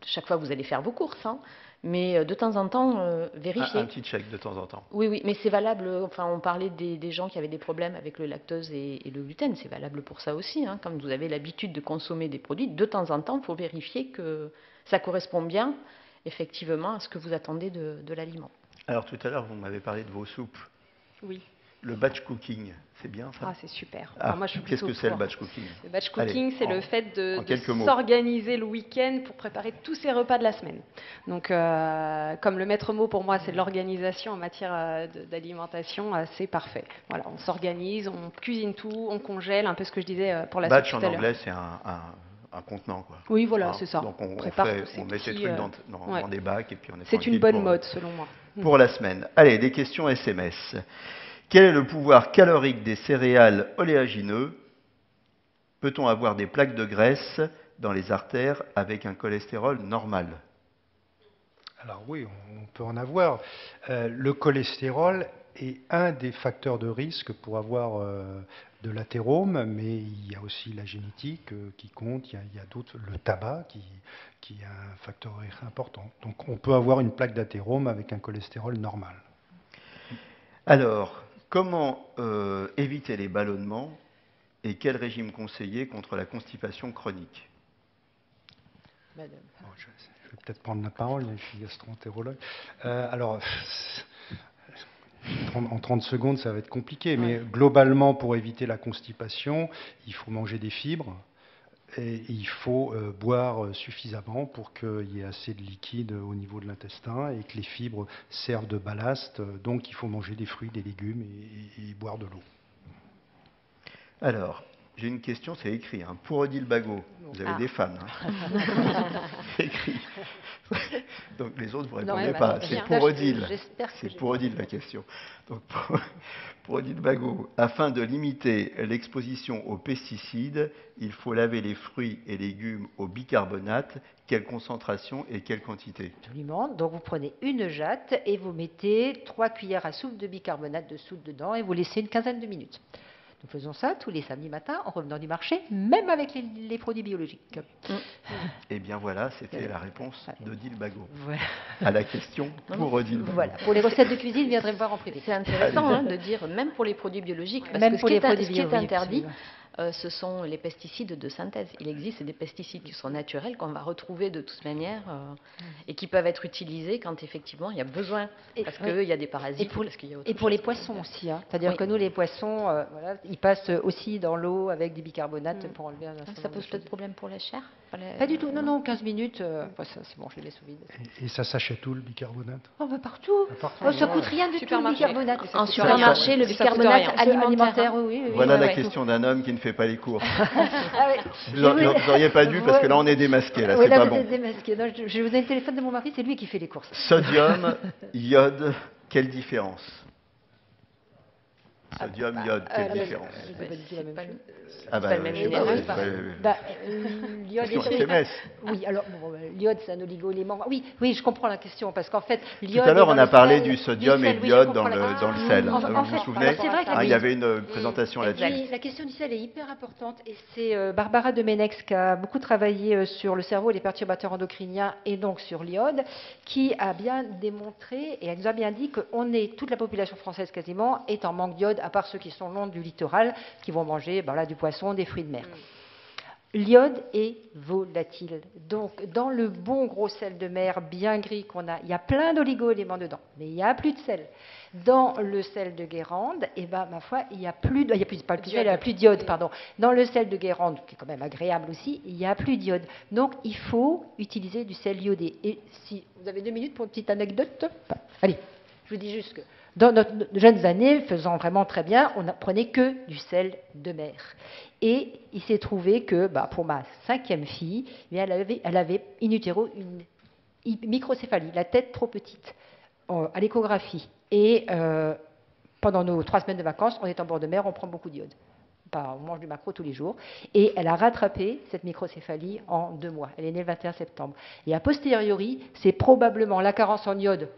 chaque fois que vous allez faire vos courses, hein, mais de temps en temps, vérifiez. Un petit check de temps en temps. Oui, mais c'est valable. Enfin, on parlait des gens qui avaient des problèmes avec le lactose et le gluten, c'est valable pour ça aussi. Hein. Quand vous avez l'habitude de consommer des produits, de temps en temps, il faut vérifier que ça correspond bien, effectivement, à ce que vous attendez de l'aliment. Alors tout à l'heure, vous m'avez parlé de vos soupes. Oui. Le batch cooking, c'est bien ça? C'est super. Qu'est-ce que c'est le batch cooking? Le batch cooking, c'est le fait de s'organiser le week-end pour préparer tous ses repas de la semaine. Donc, comme le maître mot pour moi, c'est l'organisation en matière d'alimentation, c'est parfait. Voilà, on s'organise, on cuisine tout, on congèle, un peu ce que je disais pour la soupe tout à l'heure. Batch en anglais, c'est un contenant, quoi. Oui, voilà, c'est ça. Donc on met ces trucs dans des bacs et puis on est. C'est une bonne mode, selon moi. Pour la semaine. Allez, des questions SMS. Quel est le pouvoir calorique des céréales oléagineux? Peut-on avoir des plaques de graisse dans les artères avec un cholestérol normal? Alors oui, on peut en avoir. Le cholestérol est un des facteurs de risque pour avoir de l'athérome, mais il y a aussi la génétique qui compte, il y a d'autres, le tabac qui est un facteur important. Donc on peut avoir une plaque d'athérome avec un cholestérol normal. Alors, comment éviter les ballonnements et quel régime conseiller contre la constipation chronique? Madame. Je vais peut-être prendre la parole, je suis gastro-entérologue. Alors, en 30 secondes, ça va être compliqué, mais globalement, pour éviter la constipation, il faut manger des fibres et il faut boire suffisamment pour qu'il y ait assez de liquide au niveau de l'intestin et que les fibres servent de ballast. Donc, il faut manger des fruits, des légumes et boire de l'eau. Alors, j'ai une question, c'est écrit. Hein. Pour Odile Bagot, vous avez des fans. Hein. C'est écrit. Donc les autres, vous ne répondez pas. C'est pour Odile. C'est pour Odile la question. Donc pour Odile Bagot, afin de limiter l'exposition aux pesticides, il faut laver les fruits et légumes au bicarbonate. Quelle concentration et quelle quantité? Absolument. Donc vous prenez une jatte et vous mettez 3 cuillères à soupe de bicarbonate de soude dedans et vous laissez une quinzaine de minutes. Nous faisons ça tous les samedis matins en revenant du marché, même avec les produits biologiques. Eh bien voilà, c'était la réponse d'Odile Bagot Voilà. à la question pour Odile Bagot. Voilà. Pour les recettes de cuisine, viendrez me voir en privé. C'est intéressant de dire, même pour les produits biologiques, parce Même que pour les produits ce qui est biologiques, interdit, absolument. ce sont les pesticides de synthèse. Il existe des pesticides qui sont naturels, qu'on va retrouver de toute manière, et qui peuvent être utilisés quand effectivement il y a besoin, parce qu'il y a des parasites. Et pour les poissons aussi, hein. C'est-à-dire que nous, les poissons, voilà, ils passent aussi dans l'eau avec du bicarbonate pour enlever un certain Ça nombre pose de pas de choses. problème pour la chair? Pas du tout, non, 15 minutes, c'est bon, je les mets sous vide. Et ça s'achète où, le bicarbonate? Oh, bah partout. Partout, Oh, ça ouais. coûte rien du tout, le Supermarché. bicarbonate. En coûte supermarché, rien. le Ça coûte bicarbonate rien. alimentaire. Oui. Voilà la ouais. question d'un homme qui ne fait pas les courses. Ah ouais. Vous n'auriez pas dû, parce que là, on est démasqué, là, Oui, c'est là, pas vous bon. êtes démasqué. Non, je vous donne le téléphone de mon mari, c'est lui qui fait les courses. Sodium, iode, quelle différence? Sodium, iode, quelle différence? C'est pas du tout la même chose. Ah pas le même je sais minéral, c'est pas. L'iode Question est... SMS. Oui, alors, l'iode, c'est un oligo-élément. Oui, je comprends la question, parce qu'en fait, Tout l'iode... à l'heure, est on dans a le parlé sel, du sodium et sel, de oui, je l'iode comprends dans le sel. En Vous fait, vous souvenez? c'est vrai que Il y avait une présentation là-dessus. La question du sel est hyper importante et c'est Barbara Domenex qui a beaucoup travaillé sur le cerveau et les perturbateurs endocriniens et donc sur l'iode qui a bien démontré et elle nous a bien dit que toute la population française quasiment est en manque d'iode à part ceux qui sont le long du littoral qui vont manger du poisson, des fruits de mer. L'iode est volatile. Donc, dans le bon gros sel de mer bien gris qu'on a, il y a plein d'oligo-éléments dedans, mais il n'y a plus de sel. Dans le sel de Guérande, ma foi, il n'y a plus d'iode, pardon. Dans le sel de Guérande, qui est quand même agréable aussi, il n'y a plus d'iode. Donc, il faut utiliser du sel iodé. Et si vous avez 2 minutes pour une petite anecdote, allez, je vous dis juste que dans nos jeunes années, faisant vraiment très bien, on n'apprenait que du sel de mer. Et il s'est trouvé que, pour ma 5e fille, elle avait in utero une microcéphalie, la tête trop petite, à l'échographie. Et pendant nos 3 semaines de vacances, on est en bord de mer, on prend beaucoup d'iode. On mange du maquereau tous les jours. Et elle a rattrapé cette microcéphalie en 2 mois. Elle est née le 21 septembre. Et a posteriori, c'est probablement la carence en iode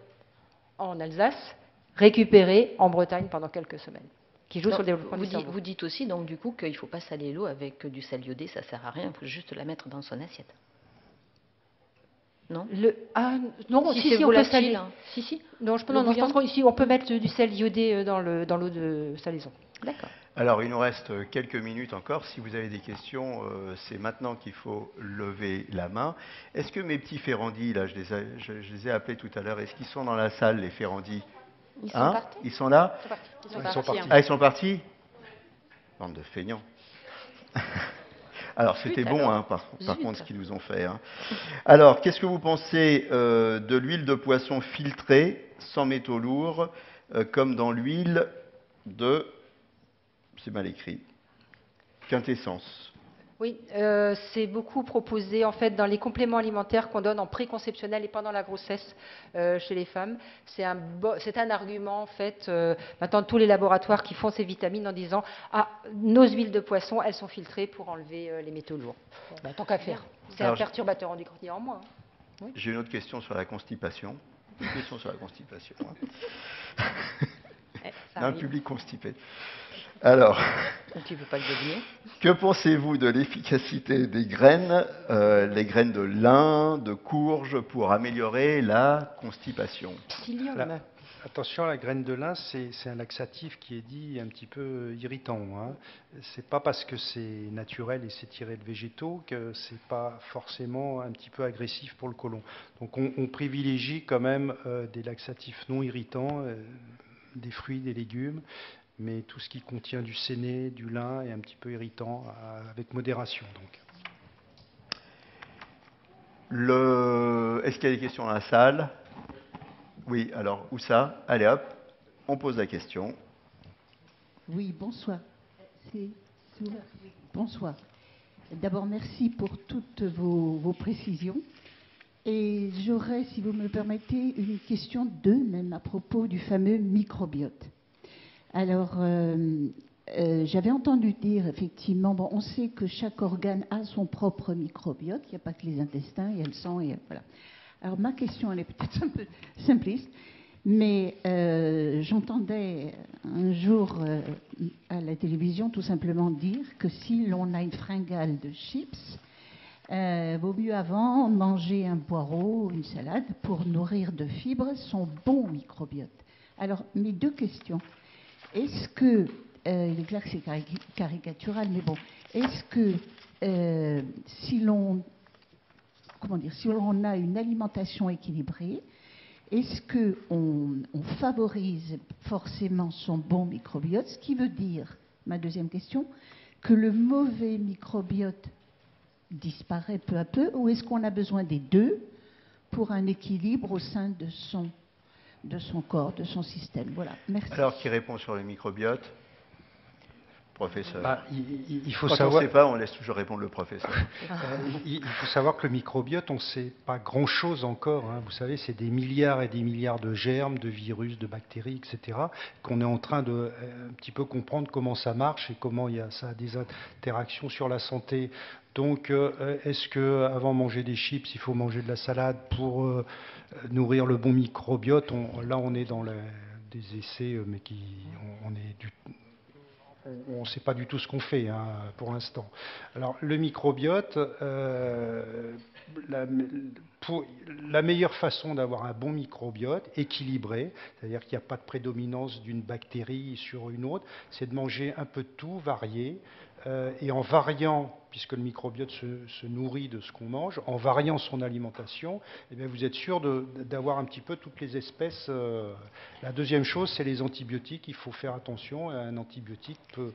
en Alsace, récupérée en Bretagne pendant quelques semaines, qui joue sur le développement du cerveau. Vous dites aussi donc du coup qu'il ne faut pas saler l'eau avec du sel iodé, ça ne sert à rien, il faut juste la mettre dans son assiette. Non? Non, si on peut saler. hein. Si. Non, je pense qu'ici, on peut mettre du sel iodé dans l'eau de salaison. D'accord. Alors, il nous reste quelques minutes encore. Si vous avez des questions, c'est maintenant qu'il faut lever la main. Est-ce que mes petits Ferrandis, là, je les ai appelés tout à l'heure, est-ce qu'ils sont dans la salle, les Ferrandis? Ils sont partis? Ils sont là? Ils sont partis. Ah, ils sont partis? Bande de feignants. Alors, c'était bon, par contre, ce qu'ils nous ont fait. Alors, qu'est-ce que vous pensez de l'huile de poisson filtrée, sans métaux lourds, comme dans l'huile de... C'est mal écrit. Quintessence. Oui, c'est beaucoup proposé en fait dans les compléments alimentaires qu'on donne en préconceptionnel et pendant la grossesse chez les femmes. C'est un argument en fait maintenant tous les laboratoires qui font ces vitamines en disant nos huiles de poisson elles sont filtrées pour enlever les métaux lourds. Tant qu'à faire. C'est un perturbateur endocrinien en moins. Oui. J'ai une autre question sur la constipation. Une question sur la constipation. Un public constipé. Alors, tu ne peux pas le deviner. Que pensez-vous de l'efficacité des graines, les graines de lin, de courge, pour améliorer la constipation? Psyllium. Attention, la graine de lin, c'est un laxatif qui est dit un petit peu irritant. C'est pas parce que c'est naturel et c'est tiré de végétaux que c'est pas forcément un petit peu agressif pour le côlon. Donc on privilégie quand même des laxatifs non irritants, des fruits, des légumes. Mais tout ce qui contient du séné, du lin est un petit peu irritant, avec modération. Est-ce qu'il y a des questions dans la salle? Oui, alors, où ça? Allez hop, on pose la question. Oui, bonsoir. Bonsoir. D'abord, merci pour toutes vos précisions. Et j'aurais, si vous me le permettez, une question même à propos du fameux microbiote. Alors, j'avais entendu dire, effectivement, on sait que chaque organe a son propre microbiote, il n'y a pas que les intestins, il y a le sang, voilà. Alors, ma question, elle est peut-être un peu simpliste. Mais j'entendais un jour à la télévision tout simplement dire que si l'on a une fringale de chips, vaut mieux avant manger un poireau, une salade, pour nourrir de fibres son bon microbiote. Alors, mes deux questions. Est-ce que, il est clair que c'est caricatural, mais bon, est-ce que si l'on a une alimentation équilibrée, est-ce qu'on favorise forcément son bon microbiote, ce qui veut dire, ma deuxième question, que le mauvais microbiote disparaît peu à peu, ou est-ce qu'on a besoin des deux pour un équilibre au sein de son corps, de son système? Voilà, merci. Alors, qui répond sur le microbiote? Professeur. Il faut Quand savoir... on ne sait pas, on laisse toujours répondre le professeur. Il faut savoir que le microbiote, on ne sait pas grand-chose encore. Hein. Vous savez, c'est des milliards et des milliards de germes, de virus, de bactéries, etc., qu'on est en train de un petit peu comprendre comment ça marche et comment ça a des interactions sur la santé. Donc, est-ce qu'avant de manger des chips, il faut manger de la salade pour nourrir le bon microbiote? Là, on est dans des essais, mais on ne sait pas du tout ce qu'on fait pour l'instant. Alors, le microbiote, la meilleure façon d'avoir un bon microbiote équilibré, c'est-à-dire qu'il n'y a pas de prédominance d'une bactérie sur une autre, c'est de manger un peu de tout, varié, et en variant, puisque le microbiote se nourrit de ce qu'on mange, en variant son alimentation, eh bien vous êtes sûr d'avoir un petit peu toutes les espèces. La deuxième chose, c'est les antibiotiques. Il faut faire attention. Un antibiotique peut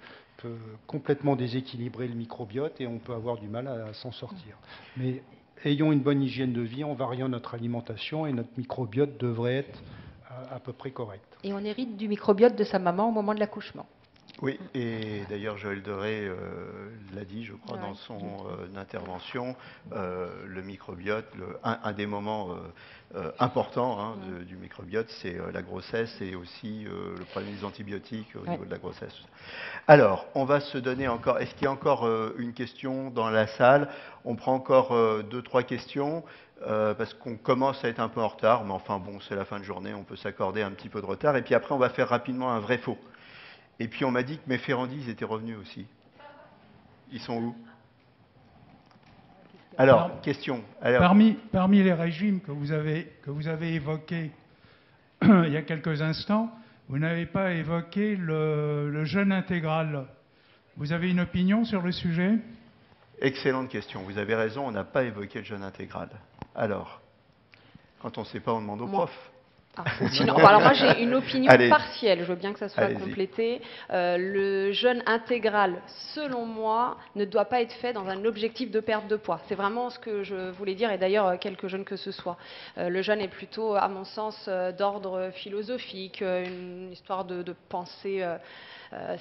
complètement déséquilibrer le microbiote et on peut avoir du mal à s'en sortir. Mais ayons une bonne hygiène de vie en variant notre alimentation et notre microbiote devrait être à peu près correct. Et on hérite du microbiote de sa maman au moment de l'accouchement. Oui, et d'ailleurs Joël Doré l'a dit, je crois, dans son intervention, le microbiote, un des moments importants du microbiote, c'est la grossesse et aussi le problème des antibiotiques au niveau de la grossesse. Alors, on va se donner encore, est-ce qu'il y a encore une question dans la salle? On prend encore 2-3 questions. Parce qu'on commence à être un peu en retard, mais enfin bon, c'est la fin de journée, on peut s'accorder un petit peu de retard, et puis après on va faire rapidement un vrai-faux. Et puis on m'a dit que mes Ferrandi, ils étaient revenus aussi. Ils sont où? Alors, question. Alors, parmi les régimes que vous avez évoqués il y a quelques instants, vous n'avez pas évoqué le jeûne intégral. Vous avez une opinion sur le sujet? Excellente question. Vous avez raison, on n'a pas évoqué le jeûne intégral. Alors, quand on ne sait pas, on demande au prof. Sinon, alors moi j'ai une opinion partielle, je veux bien que ça soit complété. Le jeûne intégral, selon moi, ne doit pas être fait dans un objectif de perte de poids. C'est vraiment ce que je voulais dire, et d'ailleurs quelque jeûne que ce soit. Le jeûne est plutôt, à mon sens, d'ordre philosophique, une histoire de penser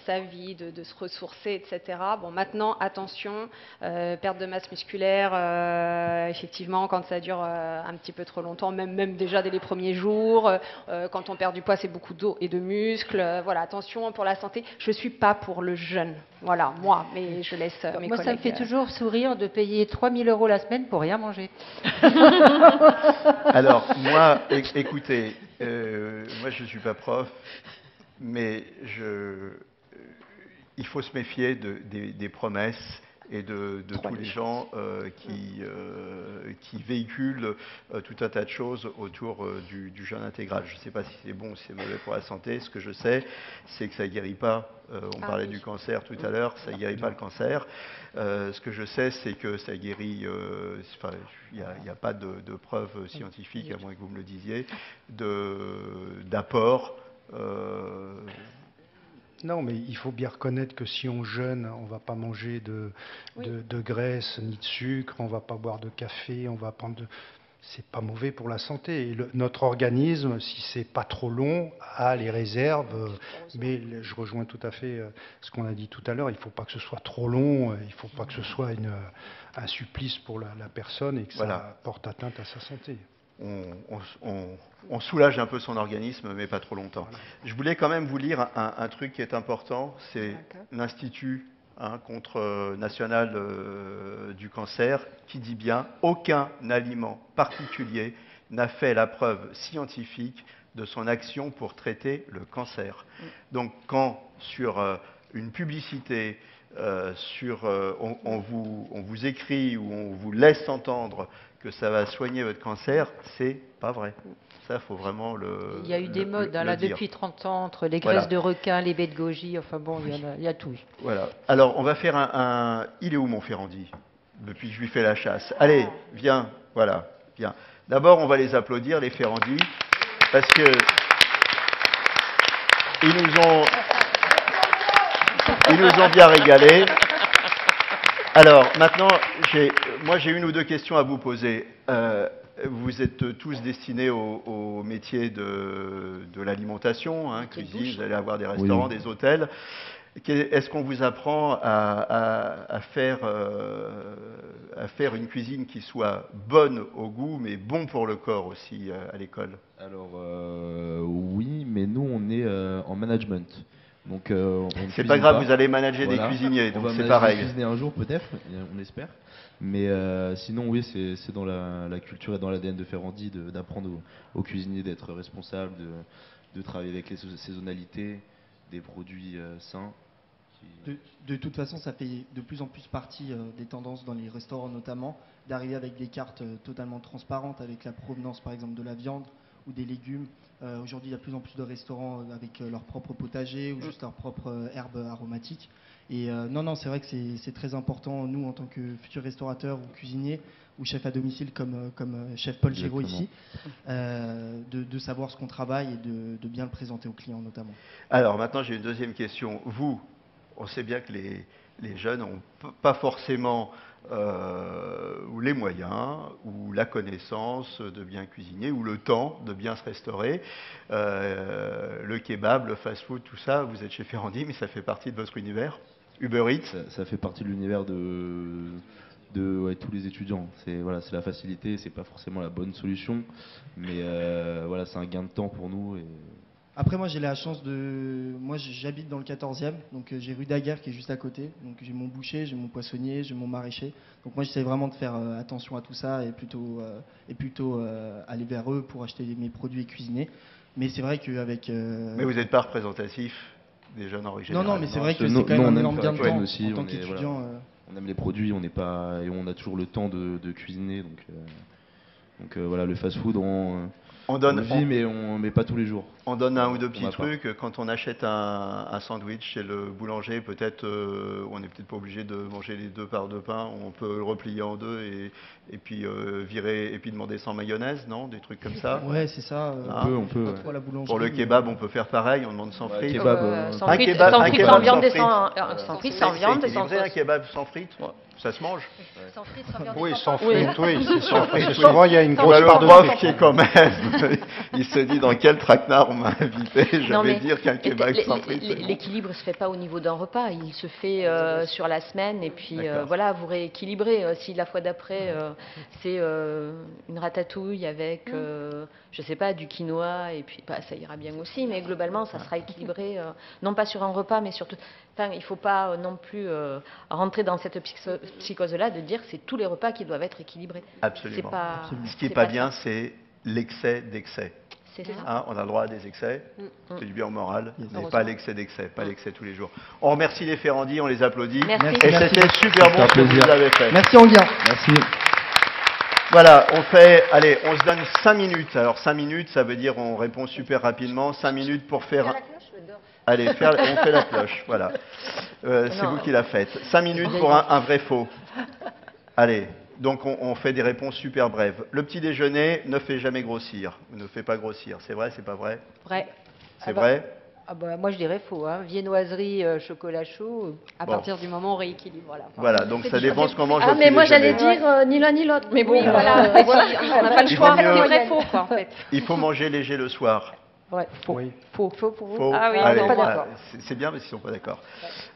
sa vie, de se ressourcer, etc. Bon, maintenant, attention, perte de masse musculaire, effectivement, quand ça dure un petit peu trop longtemps, même déjà dès les premiers jours, quand on perd du poids, c'est beaucoup d'eau et de muscles. Voilà, attention pour la santé. Je ne suis pas pour le jeûne, voilà, moi, mais je laisse mes collègues. Moi, ça me fait toujours sourire de payer 3 000 € la semaine pour rien manger. Alors, moi, écoutez, moi je ne suis pas prof, mais il faut se méfier des promesses et de tous les gens qui véhiculent tout un tas de choses autour du jeûne intégral. Je ne sais pas si c'est bon ou si c'est mauvais pour la santé. Ce que je sais, c'est que ça ne guérit pas. On parlait du cancer tout à l'heure, ça ne guérit pas le cancer. Ce que je sais, c'est que ça guérit, il n'y a pas de preuves scientifiques, à moins que vous me le disiez, d'apport. Non, mais il faut bien reconnaître que si on jeûne, on ne va pas manger de graisse ni de sucre, on ne va pas boire de café, on va prendre c'est pas mauvais pour la santé. Et notre organisme, si c'est pas trop long, a les réserves. Mais je rejoins tout à fait ce qu'on a dit tout à l'heure. Il ne faut pas que ce soit trop long. Il ne faut pas que ce soit un supplice pour la personne et que ça porte atteinte à sa santé. On soulage un peu son organisme, mais pas trop longtemps. Je voulais quand même vous lire un truc qui est important. C'est l'Institut national du cancer qui dit bien: aucun aliment particulier n'a fait la preuve scientifique de son action pour traiter le cancer. Donc quand sur une publicité, on vous écrit ou on vous laisse entendre que ça va soigner votre cancer, c'est pas vrai. Ça, faut vraiment le Il y a eu des modes là, dire. depuis 30 ans, entre les Voilà. graisses de requin, les baies de goji, enfin bon, il y a tout. Voilà. Alors, on va faire Il est où mon Ferrandi? Depuis que je lui fais la chasse. Allez, viens. Voilà, viens. D'abord, on va les applaudir, les Ferrandi, parce que ils nous ont bien régalé. Alors, maintenant, moi, j'ai une ou deux questions à vous poser. Vous êtes tous destinés au métier de l'alimentation, hein, cuisine, vous allez avoir des restaurants, des hôtels. Est-ce qu'on vous apprend à faire une cuisine qui soit bonne au goût, mais bon pour le corps aussi à l'école? Alors, oui, mais nous, on est en management. Donc, c'est pas grave, vous allez manager des cuisiniers, donc c'est pareil. On va cuisiner un jour peut-être, on espère. Mais sinon, oui, c'est dans la culture et dans l'ADN de Ferrandi d'apprendre aux cuisiniers d'être responsables, de travailler avec les saisonnalités, des produits sains. De toute façon, ça fait de plus en plus partie des tendances dans les restaurants notamment, d'arriver avec des cartes totalement transparentes avec la provenance par exemple de la viande ou des légumes. Aujourd'hui, il y a de plus en plus de restaurants avec leur propre potager ou juste leur propre herbes aromatiques. Et non, c'est vrai que c'est très important, nous, en tant que futurs restaurateurs ou cuisiniers ou chefs à domicile comme chef Paul Giraud ici, de savoir ce qu'on travaille et de bien le présenter aux clients notamment. Alors maintenant, j'ai une deuxième question. Vous, on sait bien que les jeunes n'ont pas forcément ou les moyens, ou la connaissance de bien cuisiner, ou le temps de bien se restaurer. Le kebab, le fast-food, tout ça, vous êtes chez Ferrandi, mais ça fait partie de votre univers. Uber Eats. Ça fait partie de l'univers de tous les étudiants. C'est la facilité, c'est pas forcément la bonne solution, mais voilà, c'est un gain de temps pour nous. Après, moi, j'ai la chance moi, j'habite dans le 14e, donc j'ai rue Daguerre qui est juste à côté. Donc j'ai mon boucher, j'ai mon poissonnier, j'ai mon maraîcher. Donc moi, j'essaie vraiment de faire attention à tout ça et plutôt aller vers eux pour acheter mes produits et cuisiner. Mais c'est vrai qu'avec... Mais vous n'êtes pas représentatif des jeunes en règle générale. Non, mais c'est vrai que c'est quand même un énorme gain de temps aussi, en tant qu'étudiant. On aime les produits, on a toujours le temps de cuisiner. Donc voilà, le fast-food, on le vit, mais on met pas tous les jours. On donne un ou deux petits trucs. Quand on achète un sandwich chez le boulanger, peut-être on n'est peut-être pas obligé de manger les 2 parts de pain. On peut le replier en 2 et puis virer et puis demander sans mayonnaise, non? Des trucs comme ça. Ouais, c'est ça. On peut. Pour le kebab, on peut faire pareil. On demande sans frites. Sans frites sans viande et sans frites sans viande et sans sauce. Un kebab sans frites, ça se mange. Sans frites, sans viande. Oui, sans frites, oui, c'est sans frites. Souvent, il y a une grosse Le part de prof frites. qui est quand même, il se dit dans quel traquenard on m'a invité, je vais dire qu'un kebab sans frites. L'équilibre ne se fait pas au niveau d'un repas, il se fait sur la semaine et puis voilà, vous rééquilibrez. Si la fois d'après c'est une ratatouille avec, je sais pas, du quinoa et puis ça ira bien aussi, mais globalement ça sera équilibré, non pas sur un repas, mais surtout. Enfin, il ne faut pas non plus rentrer dans cette psychose-là de dire que c'est tous les repas qui doivent être équilibrés. Absolument. Ce qui n'est c'est pas bien, c'est l'excès d'excès. C'est ça. Hein, on a le droit à des excès, c'est du bien au moral, mais pas l'excès d'excès, pas l'excès tous les jours. On remercie les Ferrandi, on les applaudit. Merci. Et c'était super bon ce que vous avez fait. Merci Anguien. Merci. Voilà, on se donne 5 minutes. Alors 5 minutes, ça veut dire on répond super rapidement. 5 minutes pour faire... Allez, on fait la cloche, voilà. C'est vous qui la faites. 5 minutes pour un vrai faux. Allez, donc on fait des réponses super brèves. Le petit déjeuner ne fait jamais grossir, ne fait pas grossir. C'est vrai, c'est pas vrai? Vrai. C'est vrai? Moi, je dirais faux. Hein. Viennoiserie, chocolat chaud. À partir du moment où on rééquilibre. Voilà, donc ça dépend ce qu'on mange. Ah, mais moi j'allais dire ni l'un ni l'autre. Mais bon, voilà. On n'a pas le choix. C'est vrai faux, quoi, en fait. Il faut manger léger le soir. Ouais, faux. Oui. Faux pour vous. Faux. Ah oui, Allez, on n'est pas d'accord. C'est bien, mais ils ne sont pas d'accord.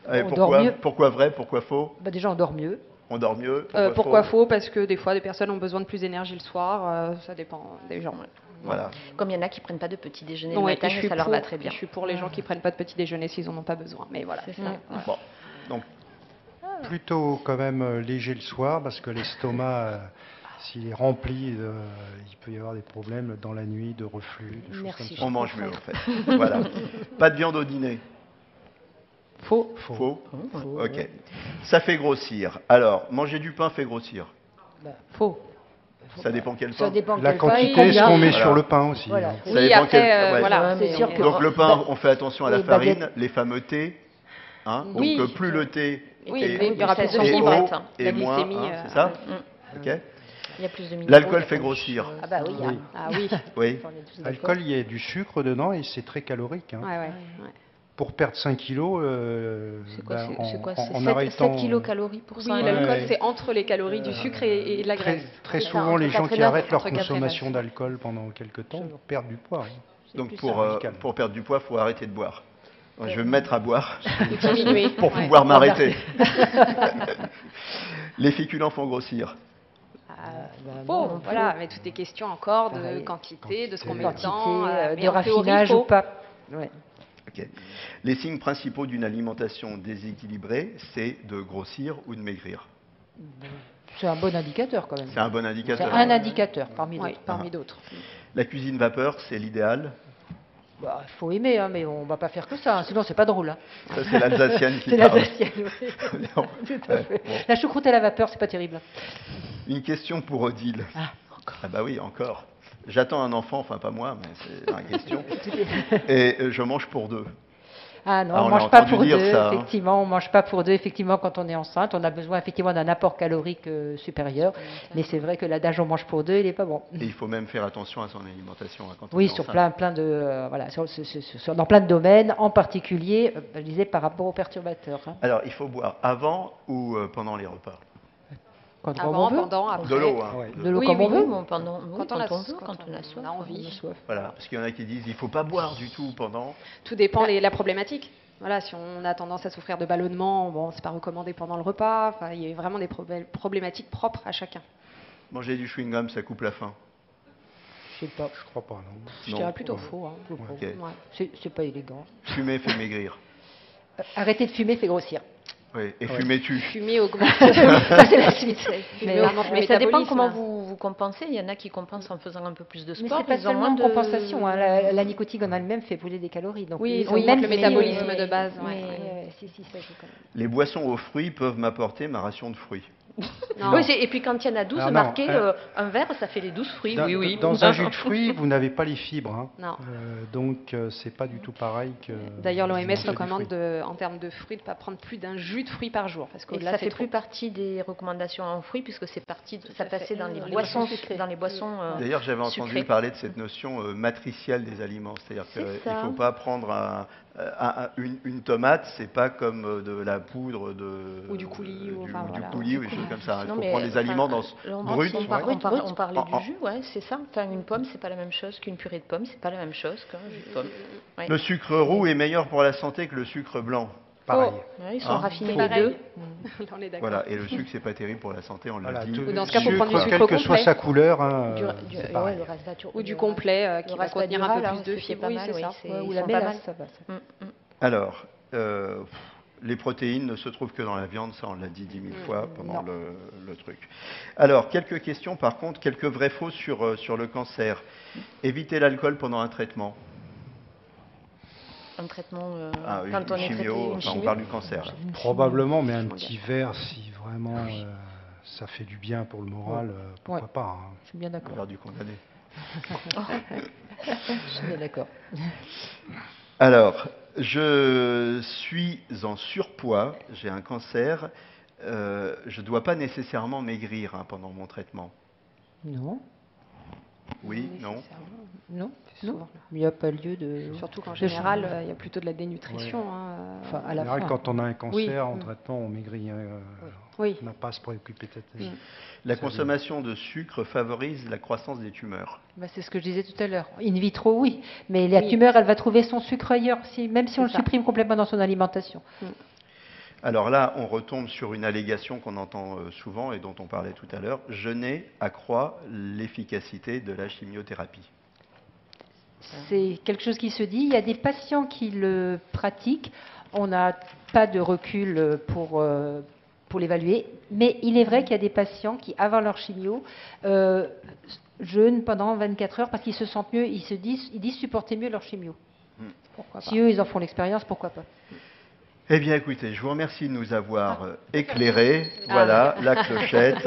On dort mieux. Pourquoi vrai? Pourquoi faux? Déjà, on dort mieux. On dort mieux? Pourquoi faux? Parce que des fois, des personnes ont besoin de plus d'énergie le soir. Ça dépend des gens. Voilà. Comme il y en a qui prennent pas de petit déjeuner le Ouais, matin, et ça leur va très bien. Je suis pour les gens qui prennent pas de petit déjeuner s'ils en ont pas besoin. Mais voilà. C'est ça. Voilà. Bon, donc Plutôt quand même léger le soir parce que l'estomac s'il est rempli, il peut y avoir des problèmes dans la nuit, de reflux, de choses Merci. comme ça. On mange mieux, en fait. Voilà. Pas de viande au dîner. Faux. Faux. Ok. Ça fait grossir. Alors, manger du pain fait grossir. Faux. Ça dépend quel Ça pain. dépend La quel pain et quantité, ce qu'on met Voilà. sur le pain aussi. Voilà. hein. Ça Oui, dépend après, quel- ouais. voilà. C'est sûr que- Donc le pain, on fait attention à la Oui, farine, baguette. les fameux thés. Hein. Donc Oui. plus le thé Oui, est, mais il y aura plus de est fibres, haut la et moins, glycémie, hein, c'est ça Ok. Il y a plus de minéraux, L'alcool il y a fait plus- grossir. Ah bah oui. Oui. Ah oui. Oui. On est tous d'accord. L'alcool, il y a du sucre dedans et c'est très calorique. hein. Ouais. Pour perdre 5 kilos, C'est quoi, ben, c'est quoi, en c'est 7 arrêtant... kilocalories pour ça Oui, Ouais, l'alcool, ouais. c'est entre les calories du sucre et de la Très, graisse. très C'est ça, souvent, entre les gens 4 et qui 9, arrêtent leur entre 4 et 9. consommation d'alcool pendant quelques temps perdent du poids. hein. Donc plus pour perdre du poids, il faut arrêter de boire. Moi, je vais me mettre à boire Diminuer. pour Ouais. pouvoir m'arrêter. Les féculents font grossir. Faux, voilà, mais toutes les questions encore de Pareil. quantité, de ce qu'on met Quantité, dedans, mais de en théorie, raffinage faux. ou pas. Ouais. Ok. Les signes principaux d'une alimentation déséquilibrée, c'est de grossir ou de maigrir. C'est un bon indicateur quand même. C'est un bon C'est indicateur. un indicateur parmi Oui, d'autres. parmi d'autres. La cuisine vapeur, c'est l'idéal. Bah, faut aimer, hein, mais on va pas faire que ça, hein, sinon c'est pas drôle. Hein. Ça, c'est l'Alsacienne qui C'est parle. l'Alsacienne, oui. Non. Tout à Ouais, fait. bon. La choucroute à la vapeur, c'est pas terrible. Une question pour Odile. Ah, encore. Ah bah oui, encore. J'attends un enfant, enfin pas moi, mais c'est une question. Et je mange pour deux. Ah non, Ah, on on mange l'a pas entendu pour dire deux, ça, hein. effectivement, on mange pas pour deux, effectivement, quand on est enceinte, on a besoin effectivement d'un apport calorique supérieur, mais c'est vrai que l'adage on mange pour deux, il est pas bon. Et il faut même faire attention à son alimentation hein, quand on Oui, est sur enceinte. plein de voilà, dans plein de domaines, en particulier, je disais par rapport aux perturbateurs. Hein. Alors, il faut boire avant ou pendant les repas. Quand Avant, on veut. pendant, après. De l'eau, hein. Ouais. De l'eau Oui, comme oui, on veut. Bon, pendant, oui, Quand on a veut, quand quand on a soif. a envie. Voilà, parce qu'il y en a qui disent il faut pas boire du tout pendant. Tout dépend de la problématique. Voilà, si on a tendance à souffrir de ballonnement, bon, c'est pas recommandé pendant le repas. Enfin, il y a vraiment des problématiques propres à chacun. Manger du chewing-gum, ça coupe la faim. Je sais pas, Je crois pas, non. je Non. dirais plutôt faux. Hein. Ok. Ouais. C'est pas élégant. Fumer fait maigrir. Arrêter de fumer fait grossir. Oui. Et Ouais. fumais-tu Fumer augmente. Ça c'est la suite. Mais augmente le Mais ça dépend métabolisme. comment vous compensez. Il y en a qui compensent en faisant un peu plus de Mais sport. c'est pas ils ont seulement moins une de compensation. Hein. La nicotine en elle-même fait brûler des calories. Donc Oui, ça oui, augmente le mais- métabolisme mais- de base. mais- Ouais. ouais, si, ça joue quand même. Les boissons aux fruits peuvent m'apporter ma ration de fruits. Non. Oui, et puis quand il y en a 12 Alors non, marqués, un verre, ça fait les 12 fruits. Dans, oui, oui. dans un jus de fruits, vous n'avez pas les fibres. Hein. Non. Donc, c'est pas du tout pareil que. D'ailleurs, l'OMS manger du recommande, fruit. en termes de fruits, de ne pas prendre plus d'un jus de fruits par jour. Parce Et qu'au-delà, ça c'est fait trop. plus partie des recommandations en fruits puisque c'est parti, ça à fait. passait dans les Les boissons, boissons sucrées. dans les boissons. D'ailleurs, j'avais entendu sucrées. parler de cette notion matricielle des aliments. C'est-à-dire C'est qu'il ça. ne faut pas prendre une tomate, c'est pas comme de la poudre Ou du coulis, ou du, enfin, du voilà. coulis ou des choses comme ça. Il Non, faut mais, prendre des aliments dans on, brut. on, par- ouais. on parlait Oh, oh. du jus, ouais, c'est ça. Enfin, une pomme, c'est pas la même chose qu'une purée de pommes, c'est pas la même chose qu'un jus de pomme. Ouais. Le sucre roux est meilleur pour la santé que le sucre blanc. Pareil. Ouais, ils sont Hein raffinés les Pareil. deux. Là, on est d'accord. Voilà, et le sucre, c'est pas terrible pour la santé, on Voilà, l'a dit. tout- Ou dans ce cas, faut sucre, prendre du sucre quelle que soit complet. sa couleur, hein, c'est ouais, pareil. le raspatur- Ou du le- complet qui le va contenir un peu raspadural, plus de c'est fibres. pas Oui, mal, c'est oui, ça. c'est- Ouais, ou ils la sont pas mélasse, mal. ça va. ça. Alors, les protéines ne se trouvent que dans la viande, ça on l'a dit 10 000 fois pendant non. le truc. Alors, quelques questions par contre, quelques vrais faux sur le cancer. Éviter l'alcool pendant un traitement. Un traitement Ah, quand on est traité, une on chimio. parle du cancer. Là. Probablement, mais un Je m'en petit verre, si vraiment ça fait du bien pour le moral, pourquoi Ouais. pas. hein. Je suis bien On d'accord. parle du condamné. Je suis bien d'accord. Alors, je suis en surpoids, j'ai un cancer, je ne dois pas nécessairement maigrir pendant mon traitement. Non, Oui, non. non, Souvent. non. Il n'y a pas lieu de. Surtout qu'en de général, changer. il y a plutôt de la dénutrition. hein. Enfin, à En la général, fin. quand on a un cancer, Oui. en traitement, on maigrit. Oui. On n'a pas à se préoccuper de cette. La consommation de sucre favorise la croissance des tumeurs. Bah, c'est ce que je disais tout à l'heure. In vitro, oui. Mais la Oui. tumeur, elle va trouver son sucre ailleurs, même si on le C'est ça. supprime complètement dans son alimentation. Alors là, on retombe sur une allégation qu'on entend souvent et dont on parlait tout à l'heure. Jeûner accroît l'efficacité de la chimiothérapie. C'est quelque chose qui se dit. Il y a des patients qui le pratiquent. On n'a pas de recul pour l'évaluer. Mais il est vrai qu'il y a des patients qui, avant leur chimio, jeûnent pendant 24 heures parce qu'ils se sentent mieux, ils disent supporter mieux leur chimio. Pourquoi pas. Si eux, ils en font l'expérience, pourquoi pas? Eh bien, écoutez, je vous remercie de nous avoir éclairés. Voilà, la clochette.